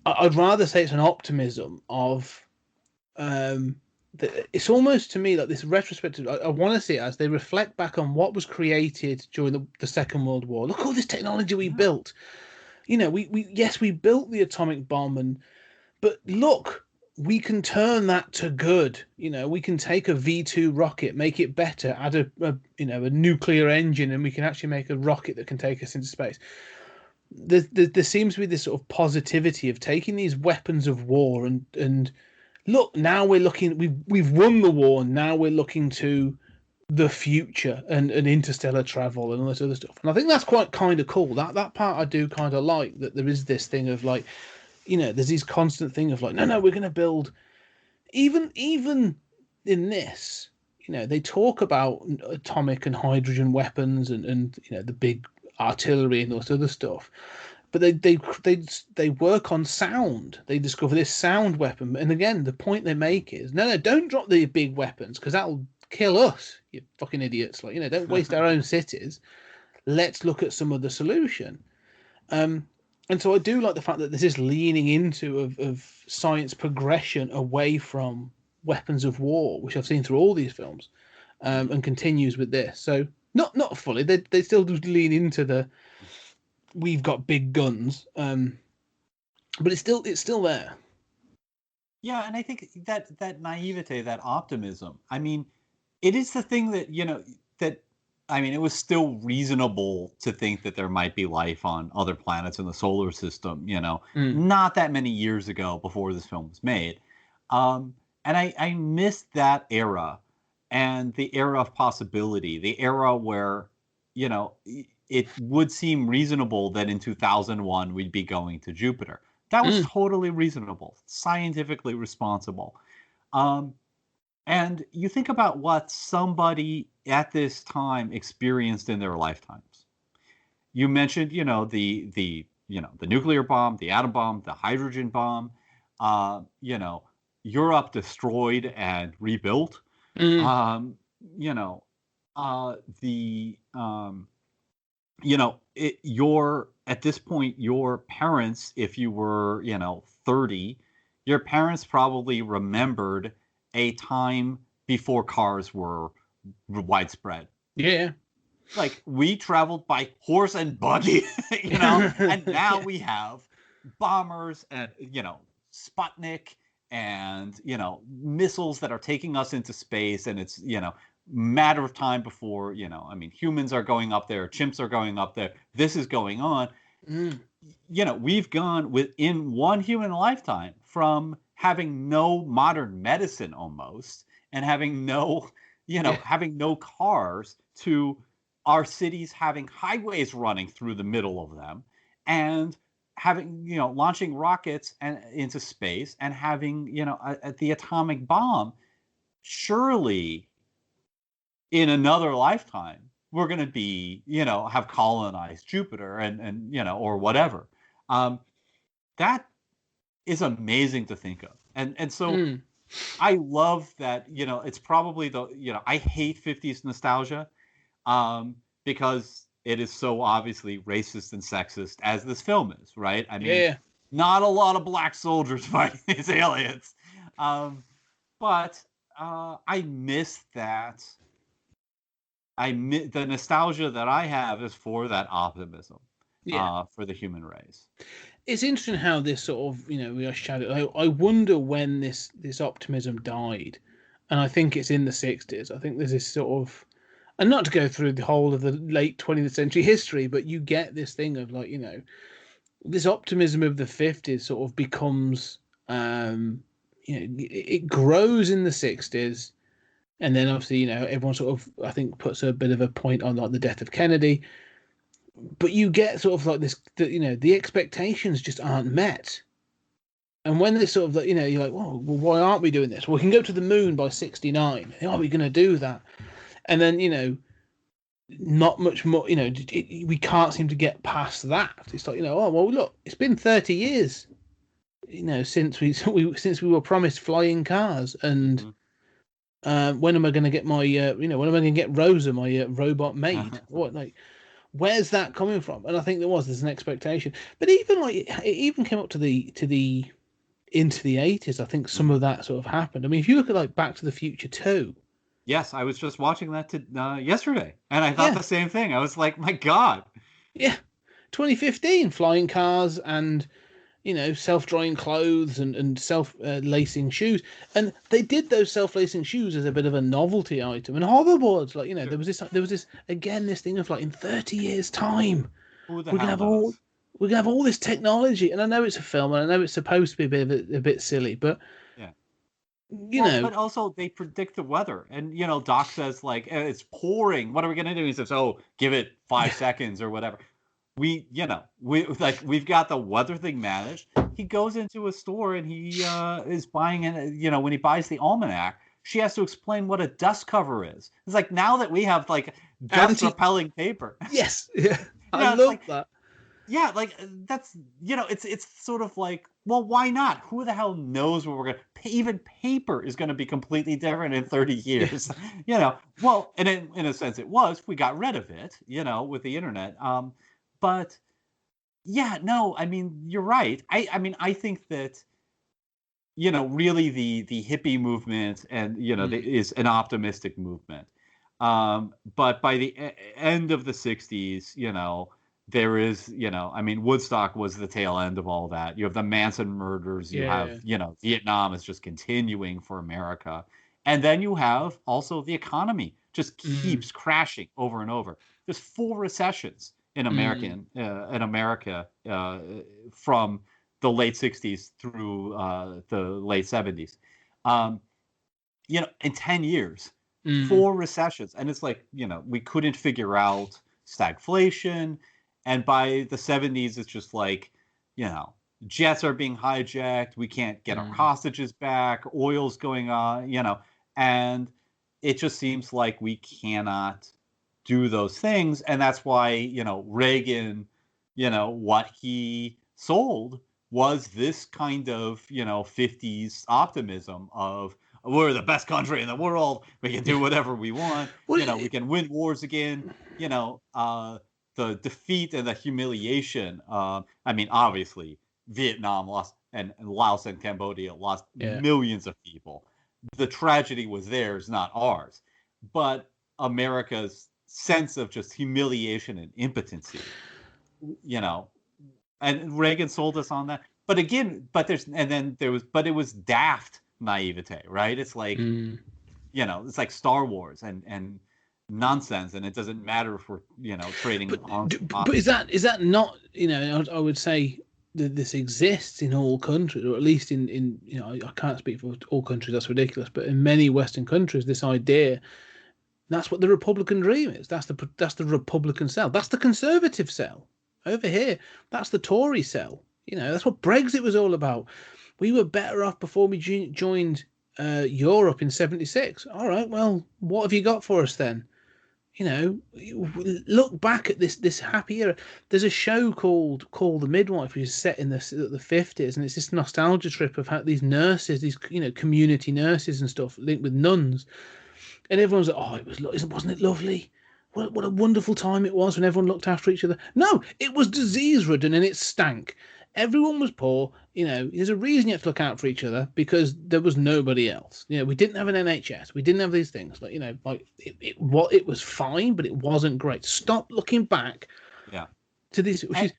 I'd rather say it's an optimism of, it's almost to me like this retrospective. I want to see it as they reflect back on what was created during the Second World War. Look at all this technology we built. We built the atomic bomb, but look, we can turn that to good. We can take a V2 rocket, make it better, add a nuclear engine, and we can actually make a rocket that can take us into space. There seems to be this sort of positivity of taking these weapons of war and look, now we're looking, we've won the war, and now we're looking to the future and interstellar travel and all this other stuff. And I think that's quite kind of cool. That part I do kind of like, that there is this thing of like, there's this constant thing of like, no, we're going to build, even in this, they talk about atomic and hydrogen weapons and the big artillery and all this other stuff, but they work on sound. They discover this sound weapon, and again, the point they make is, no, don't drop the big weapons because that'll kill us, you fucking idiots. Like, don't waste our own cities. Let's look at some other solution. And so I do like the fact that there's this leaning into of science progression away from weapons of war, which I've seen through all these films, and continues with this. So not fully. They still do lean into the we've got big guns, but it's still there. Yeah, and I think that naivete, that optimism. I mean, it is the thing that it was still reasonable to think that there might be life on other planets in the solar system, not that many years ago before this film was made. And I missed that era, and the era of possibility, the era where, it would seem reasonable that in 2001 we'd be going to Jupiter. That was totally reasonable, scientifically responsible. And you think about what somebody at this time experienced in their lifetimes. You mentioned, the nuclear bomb, the atom bomb, the hydrogen bomb, Europe destroyed and rebuilt. At this point, your parents, if you were, 30, your parents probably remembered a time before cars were widespread. Yeah. Like, we traveled by horse and buggy, and now we have bombers and, Sputnik and, missiles that are taking us into space. And it's, matter of time before, humans are going up there, chimps are going up there. This is going on. We've gone within one human lifetime from having no modern medicine almost, and having no cars, to our cities having highways running through the middle of them, and having, launching rockets and into space, and having, the atomic bomb. Surely in another lifetime, we're going to be, have colonized Jupiter and or whatever. That is amazing to think of. And so I love that, it's probably I hate 50s nostalgia because it is so obviously racist and sexist, as this film is, right? I mean, not a lot of black soldiers fighting these aliens. But I miss that. The nostalgia that I have is for that optimism, for the human race. It's interesting how this sort of, we are shadowed. I wonder when this optimism died, and I think it's in the 60s. I think there's this sort of, and not to go through the whole of the late 20th century history, but you get this thing of like, this optimism of the 50s sort of becomes, it grows in the 60s. And then obviously, everyone sort of, I think, puts a bit of a point on like the death of Kennedy. But you get sort of like this, the expectations just aren't met. And when this sort of, you're like, well, why aren't we doing this? Well, we can go to the moon by 69. Are we going to do that? And then, not much more, we can't seem to get past that. It's like, oh, well, look, it's been 30 years, since we were promised flying cars. And When am I going to get my, when am I going to get Rosa, my robot maid? What, like, where's that coming from? And I think there's an expectation, but even like it even came up to the into the 80s. I think some of that sort of happened. I mean, if you look at like Back to the Future 2. Yes, I was just watching that yesterday, and I thought the same thing. I was like, my God. Yeah, 2015, flying cars and self-drying clothes and self-lacing shoes, and they did those self-lacing shoes as a bit of a novelty item. And hoverboards, like there was this again, this thing of like in 30 years' time, we're gonna have all this technology. And I know it's a film, and I know it's supposed to be a bit silly, but but also they predict the weather, and Doc says like it's pouring. What are we gonna do? He says, "Oh, give it 5 seconds or whatever." We've got the weather thing managed. He goes into a store and he is buying when he buys the almanac, she has to explain what a dust cover is. It's like, now that we have like dust repelling paper. Yes, yeah, I love that. Yeah, like that's it's sort of like, well, why not? Who the hell knows what we're gonna? Even paper is going to be completely different in 30 years. Well, and in a sense, we got rid of it. With the internet. But yeah, no, I mean, you're right. I mean, I think that really the hippie movement and is an optimistic movement. But by the end of the 60s, there is, I mean, Woodstock was the tail end of all that. You have the Manson murders. You have, Vietnam is just continuing for America. And then you have also the economy just keeps crashing over and over. There's 4 recessions in America from the late 60s through the late 70s. In 10 years, 4 recessions. And it's like, we couldn't figure out stagflation. And by the 70s, it's just like, jets are being hijacked. We can't get our hostages back. Oil's going on, and it just seems like we cannot do those things. And that's why, Reagan, what he sold was this kind of, 50s optimism of, we're the best country in the world. We can do whatever we want. We can win wars again. The defeat and the humiliation. I mean, obviously, Vietnam lost, and Laos and Cambodia lost millions of people. The tragedy was theirs, not ours. But America's sense of just humiliation and impotency, and Reagan sold us on that. But again, but it was daft naivete, right? It's like, it's like Star Wars and nonsense, and it doesn't matter if we're trading arms. But is that not, I would say that this exists in all countries, or at least in I can't speak for all countries, that's ridiculous, but in many Western countries, this idea, that's what the Republican dream is. That's the Republican cell. That's the conservative cell over here. That's the Tory cell. That's what Brexit was all about. We were better off before we joined Europe in '76. All right, well, what have you got for us then? Look back at this happy era. There's a show called Call the Midwife, which is set in the 50s, and it's this nostalgia trip of how these nurses, these community nurses and stuff, linked with nuns, and everyone's like, "Oh, wasn't it lovely? What a wonderful time it was when everyone looked after each other." No, it was disease-ridden and it stank. Everyone was poor. There's a reason you have to look out for each other, because there was nobody else. We didn't have an NHS. We didn't have these things. Like, it was fine, but it wasn't great. Stop looking back. To this, and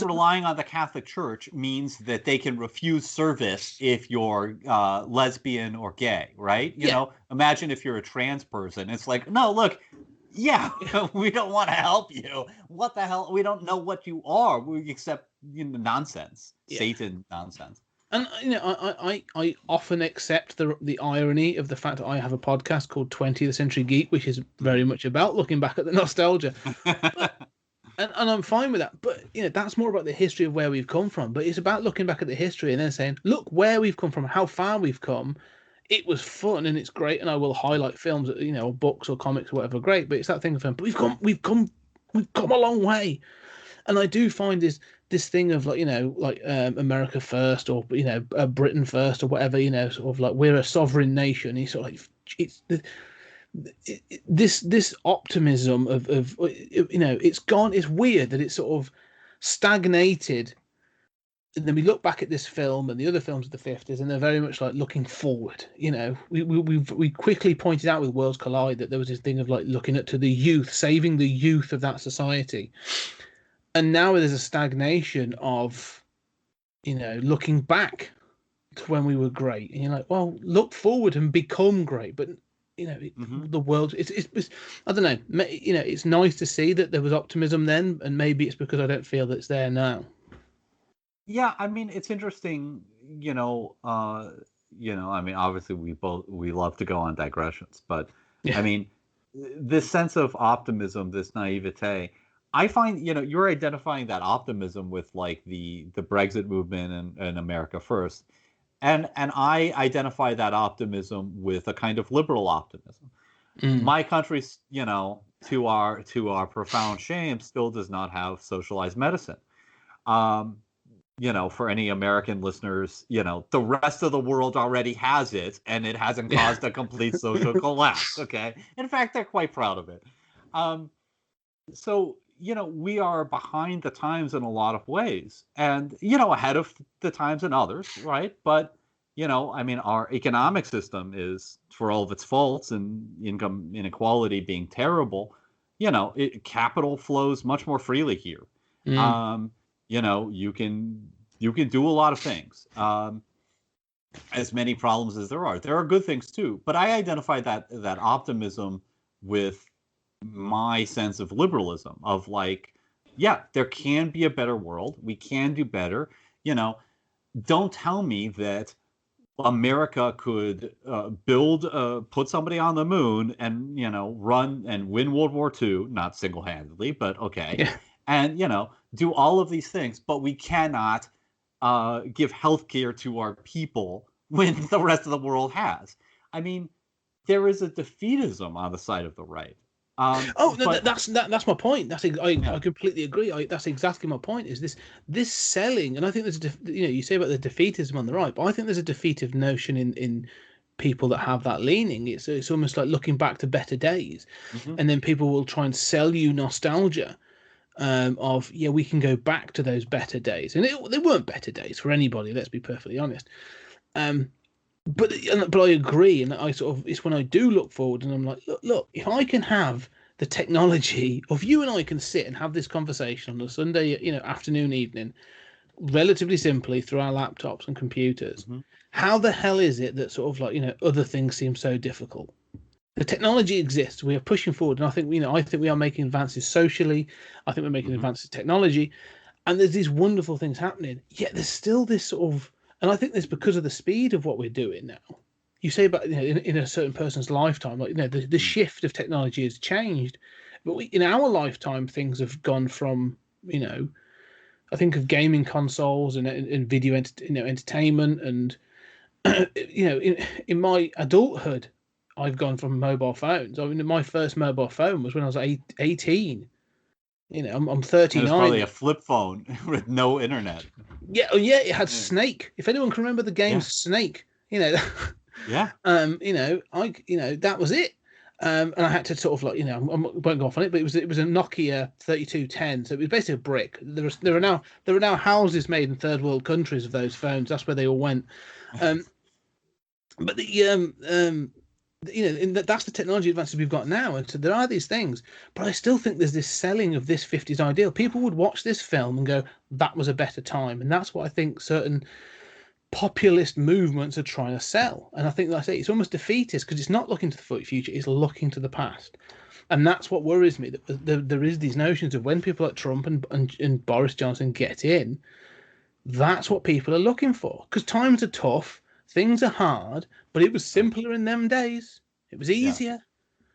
relying on the Catholic Church means that they can refuse service if you're lesbian or gay, right? Imagine if you're a trans person. It's like, no, look. Yeah, we don't want to help you. What the hell? We don't know what you are. We accept nonsense, Satan nonsense. And I often accept the irony of the fact that I have a podcast called 20th Century Geek, which is very much about looking back at the nostalgia. And I'm fine with that. But that's more about the history of where we've come from. But it's about looking back at the history and then saying, look where we've come from, how far we've come. It was fun and it's great, and I will highlight films, or books or comics or whatever. Great, but it's that thing of film. But we've come a long way, and I do find this thing of America first, or Britain first, or whatever. Sort of like we're a sovereign nation. You sort of like this optimism of it's gone. It's weird that it's sort of stagnated. And then we look back at this film and the other films of the 50s, and they're very much like looking forward. We quickly pointed out with Worlds Collide that there was this thing of like looking to the youth, saving the youth of that society. And now there's a stagnation of, looking back to when we were great. And you're like, well, look forward and become great. But, the world, it's I don't know, it's nice to see that there was optimism then. And maybe it's because I don't feel that it's there now. Yeah, I mean, it's interesting, I mean, obviously we love to go on digressions, but Yeah. I mean, this sense of optimism, this naivete, I find, you're identifying that optimism with like the Brexit movement and America First. And I identify that optimism with a kind of liberal optimism. My country, to our profound shame, still does not have socialized medicine. For any American listeners, the rest of the world already has it, and it hasn't caused a complete social collapse. Okay. In fact, they're quite proud of it. So, we are behind the times in a lot of ways and, ahead of the times in others. Right. But, I mean, our economic system is, for all of its faults and income inequality being terrible, capital flows much more freely here. You can do a lot of things. As many problems as there are good things too. But I identify that optimism with my sense of liberalism of like, yeah, there can be a better world. We can do better. Don't tell me that America could put somebody on the moon and, run and win World War II, not single-handedly, but okay. Yeah. And, do all of these things, but we cannot give healthcare to our people when the rest of the world has. I mean, there is a defeatism on the side of the right. That's my point. I completely agree. That's exactly my point. Is this selling? And I think there's you say about the defeatism on the right, but I think there's a defeative notion in people that have that leaning. It's almost like looking back to better days, and then people will try and sell you nostalgia. We can go back to those better days, and they weren't better days for anybody. Let's be perfectly honest. But I agree, and it's when I do look forward, and I'm like, look, if I can have the technology of you and I can sit and have this conversation on a Sunday, afternoon, evening, relatively simply through our laptops and computers, how the hell is it that sort of like other things seem so difficult? The technology exists. We are pushing forward, and I think we are making advances socially. I think we're making advances in technology, and there's these wonderful things happening. Yet there's still this sort of, and I think that's because of the speed of what we're doing now. You say about in a certain person's lifetime, like the shift of technology has changed, but in our lifetime things have gone from I think of gaming consoles and video entertainment, and in my adulthood. I've gone from mobile phones. I mean, my first mobile phone was when I was 18. I'm 39. It was probably a flip phone with no internet. Yeah, it had Snake. If anyone can remember the game Snake, Yeah. That was it. And I had to sort of like, I won't go off on it, but it was a Nokia 3210. So it was basically a brick. There are now houses made in third world countries of those phones. That's where they all went. But that's the technology advances we've got now, and so there are these things, but I still think there's this selling of this 50s ideal. People would watch this film and go, that was a better time, and that's what I think certain populist movements are trying to sell. And I think, like I say, it's almost defeatist because it's not looking to the future, it's looking to the past. And that's what worries me, that there is these notions of when people like Trump and Boris Johnson get in, that's what people are looking for, because times are tough. Things are hard, but it was simpler in them days. It was easier,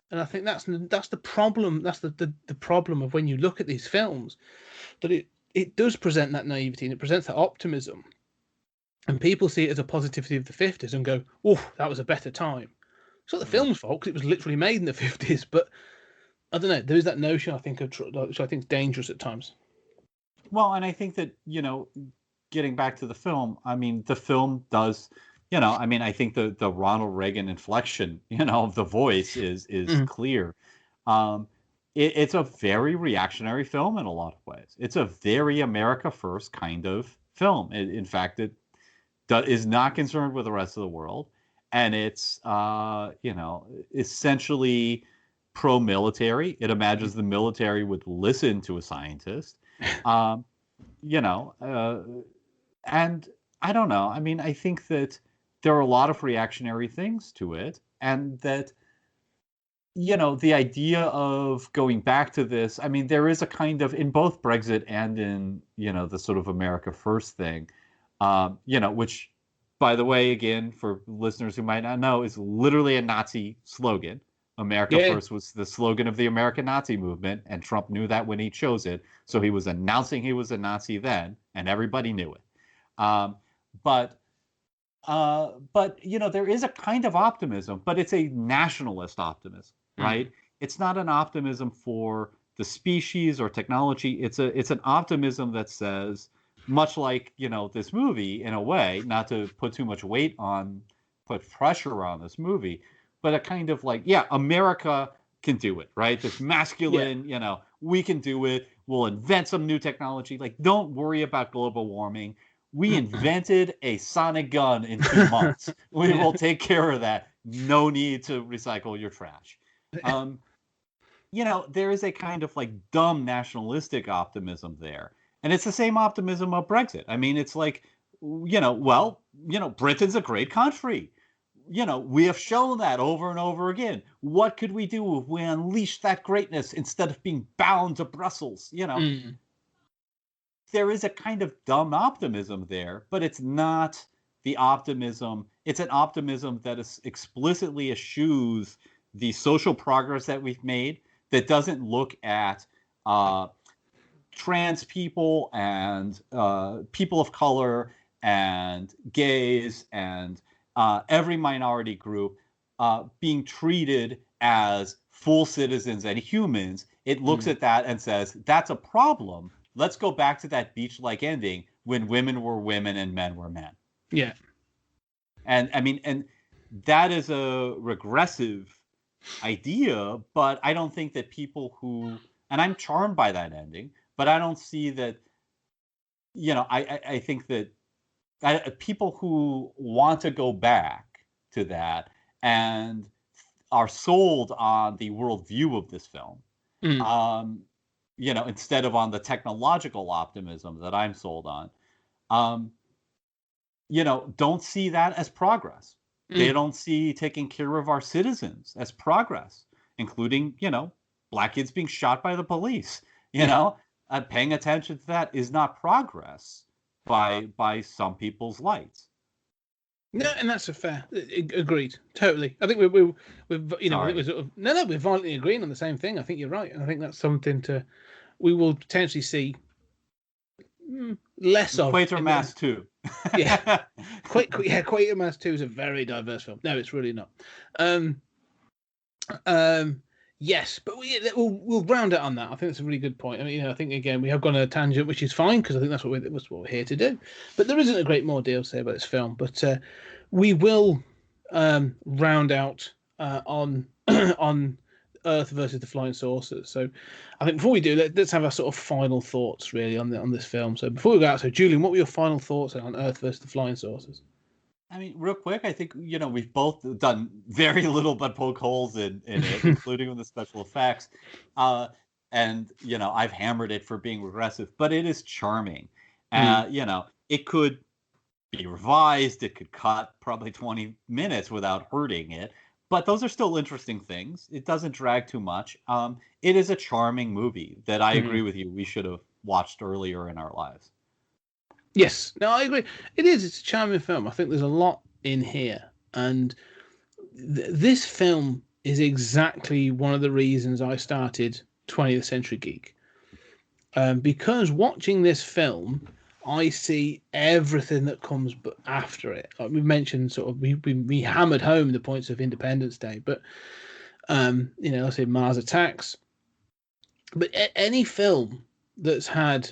and I think that's the problem. That's the problem of when you look at these films, that it does present that naivety and it presents that optimism, and people see it as a positivity of the 50s and go, "Oh, that was a better time." It's not the film's fault because it was literally made in the 50s, but I don't know. There is that notion I think which I think is dangerous at times. Well, and I think that getting back to the film, I mean, the film does I mean, I think the Ronald Reagan inflection, of the voice is clear. It's a very reactionary film in a lot of ways. It's a very America First kind of film. In fact, it is not concerned with the rest of the world, and it's essentially pro-military. It imagines the military would listen to a scientist, and I don't know. I mean, I think that there are a lot of reactionary things to it, and that the idea of going back to this, I mean, there is a kind of, in both Brexit and in, the sort of America First thing, which, by the way, again, for listeners who might not know, is literally a Nazi slogan. America First was the slogan of the American Nazi movement, and Trump knew that when he chose it. So he was announcing he was a Nazi then, and everybody knew it. But there is a kind of optimism, but it's a nationalist optimism, right? It's not an optimism for the species or technology. It's an optimism that says, much like this movie, in a way, not to put too much put pressure on this movie, but a kind of like, America can do it, right? This masculine, we can do it. We'll invent some new technology. Like, don't worry about global warming. We invented a sonic gun in 2 months. We will take care of that. No need to recycle your trash. There is a kind of like dumb nationalistic optimism there. And it's the same optimism of Brexit. I mean, it's like, Britain's a great country. We have shown that over and over again. What could we do if we unleash that greatness instead of being bound to Brussels? There is a kind of dumb optimism there, but it's not the optimism. It's an optimism that is explicitly eschews the social progress that we've made, that doesn't look at trans people and people of color and gays and every minority group being treated as full citizens and humans. It looks at that and says, that's a problem. Let's go back to that beach-like ending when women were women and men were men. Yeah. And I mean, and that is a regressive idea, but I don't think that people who, and I'm charmed by that ending, but I don't see that, I think that people who want to go back to that and are sold on the worldview of this film, instead of on the technological optimism that I'm sold on, don't see that as progress. They don't see taking care of our citizens as progress, including, black kids being shot by the police. Paying attention to that is not progress by some people's lights. No, and that's a fair. Agreed, totally. I think we're we're violently agreeing on the same thing. I think you're right, and I think that's something we will potentially see less of. Quatermass 2. Yeah, Quatermass 2 is a very diverse film. No, it's really not. Yes, but we'll round it on that. I think that's a really good point. I mean, I think again we have gone on a tangent, which is fine because I think that's what we're here to do. But there isn't a great more deal to say about this film. But we will round out on Earth versus the Flying Saucers. So I think before we do, let's have our sort of final thoughts really on this film. So before we go out, so Julian, what were your final thoughts on Earth versus the Flying Saucers? I mean, real quick, I think, we've both done very little but poke holes in it, including with the special effects. And, I've hammered it for being regressive, but it is charming. It could be revised. It could cut probably 20 minutes without hurting it. But those are still interesting things. It doesn't drag too much. It is a charming movie that I agree with you. We should have watched earlier in our lives. Yes, no, I agree. It is. It's a charming film. I think there's a lot in here. And this film is exactly one of the reasons I started 20th Century Geek. Because watching this film, I see everything that comes after it. Like we mentioned, sort of, we hammered home the points of Independence Day, but, let's say Mars Attacks. But any film that's had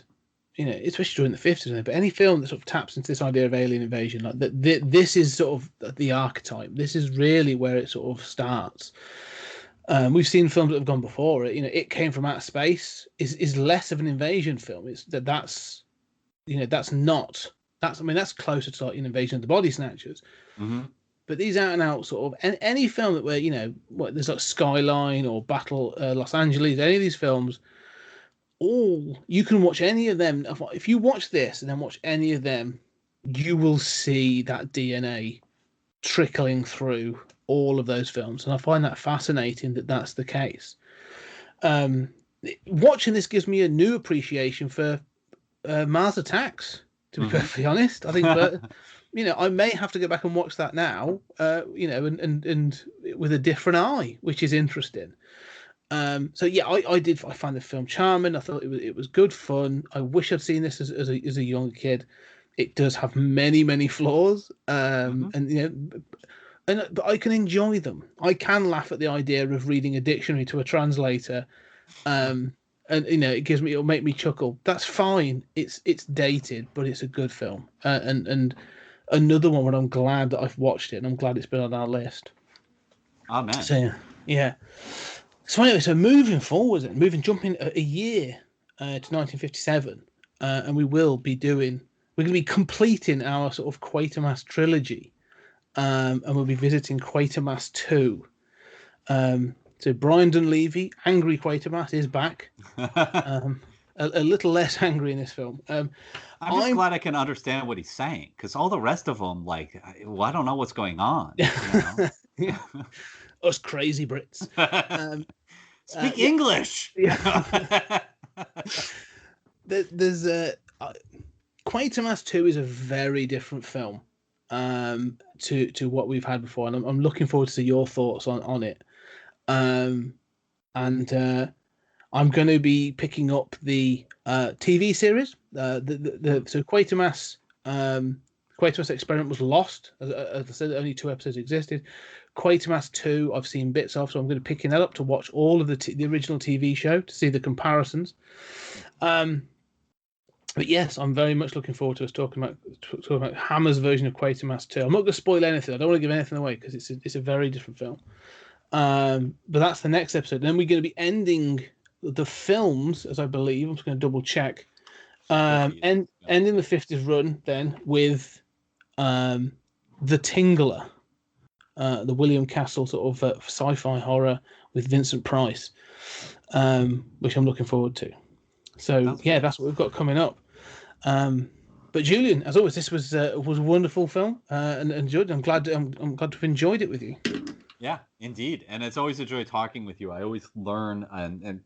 especially during the 50s, but any film that sort of taps into this idea of alien invasion, like this is sort of the archetype. This is really where it sort of starts. We've seen films that have gone before it. It Came from Outer Space is less of an invasion film. That's closer to like an Invasion of the Body Snatchers. Mm-hmm. But these out and out sort of any film that where there's like Skyline or Battle Los Angeles, any of these films, you can watch any of them. If you watch this and then watch any of them, you will see that DNA trickling through all of those films, and I find that fascinating that that's the case. Watching this gives me a new appreciation for Mars Attacks. To be perfectly honest, I think, I may have to go back and watch that now, and with a different eye, which is interesting. I found the film charming. I thought it was good fun. I wish I'd seen this as a young kid. It does have many, many flaws, but I can enjoy them. I can laugh at the idea of reading a dictionary to a translator, and it'll make me chuckle. That's fine. It's dated, but it's a good film, and another one where I'm glad that I've watched it, and I'm glad it's been on our list. Amen. So yeah. So anyway, jumping a year to 1957, and we're going to be completing our sort of Quatermass trilogy, and we'll be visiting Quatermass 2. So Brian Dunleavy, angry Quatermass, is back. A little less angry in this film. I'm just glad I can understand what he's saying, because all the rest of them, I don't know what's going on. Us crazy Brits. Speak English. Yeah. There's Quatermass 2 is a very different film to what we've had before, and I'm looking forward to see your thoughts on it. I'm going to be picking up the TV series. So Quatermass Experiment was lost. As I said, only 2 episodes existed. Quatermass 2, I've seen bits of, so I'm going to be picking that up to watch all of the original TV show to see the comparisons. But yes, I'm very much looking forward to us talking about Hammer's version of Quatermass 2. I'm not going to spoil anything. I don't want to give anything away because it's a very different film. But that's the next episode. Then we're going to be ending the films, as I believe. I'm just going to double check. Ending the 50s run then with The Tingler, the William Castle sort of sci-fi horror with Vincent Price, which I'm looking forward to. So that's what we've got coming up. But Julian, as always, this was a wonderful film and enjoyed it. I'm glad to have enjoyed it with you. Yeah, indeed. And it's always a joy talking with you. I always learn and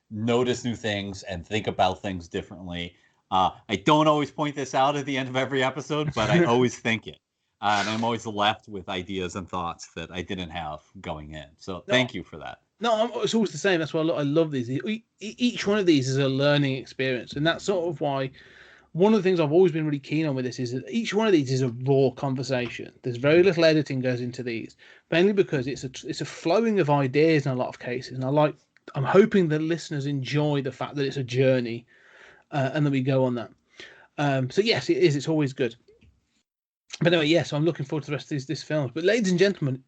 notice new things and think about things differently. I don't always point this out at the end of every episode, but I always think it. And I'm always left with ideas and thoughts that I didn't have going in. So thank you for that. No, it's always the same. That's why I love these. Each one of these is a learning experience. And that's sort of why one of the things I've always been really keen on with this is that each one of these is a raw conversation. There's very little editing goes into these, mainly because it's a flowing of ideas in a lot of cases. And I'm hoping the listeners enjoy the fact that it's a journey and that we go on that. So yes, it is. It's always good. But anyway, yes, I'm looking forward to the rest of these films. But ladies and gentlemen,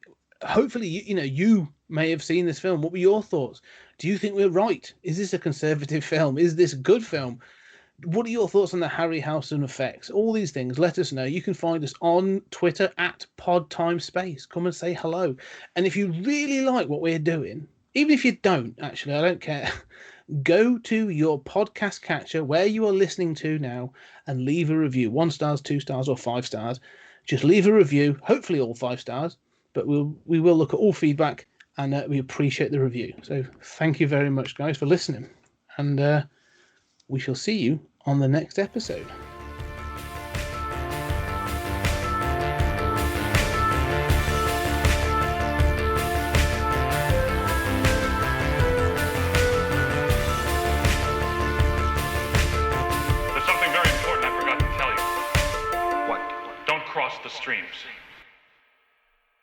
hopefully, you may have seen this film. What were your thoughts? Do you think we're right? Is this a conservative film? Is this a good film? What are your thoughts on the Harryhausen effects? All these things, let us know. You can find us on Twitter at PodTimeSpace. Come and say hello. And if you really like what we're doing, even if you don't, actually, I don't care. Go to your podcast catcher where you are listening to now and leave a review. 1 star, 2 stars, or 5 stars. Just leave a review. Hopefully all 5 stars. But we will look at all feedback and we appreciate the review. So thank you very much, guys, for listening. And we shall see you on the next episode. There's something very important I forgot to tell you. What? Don't cross the streams.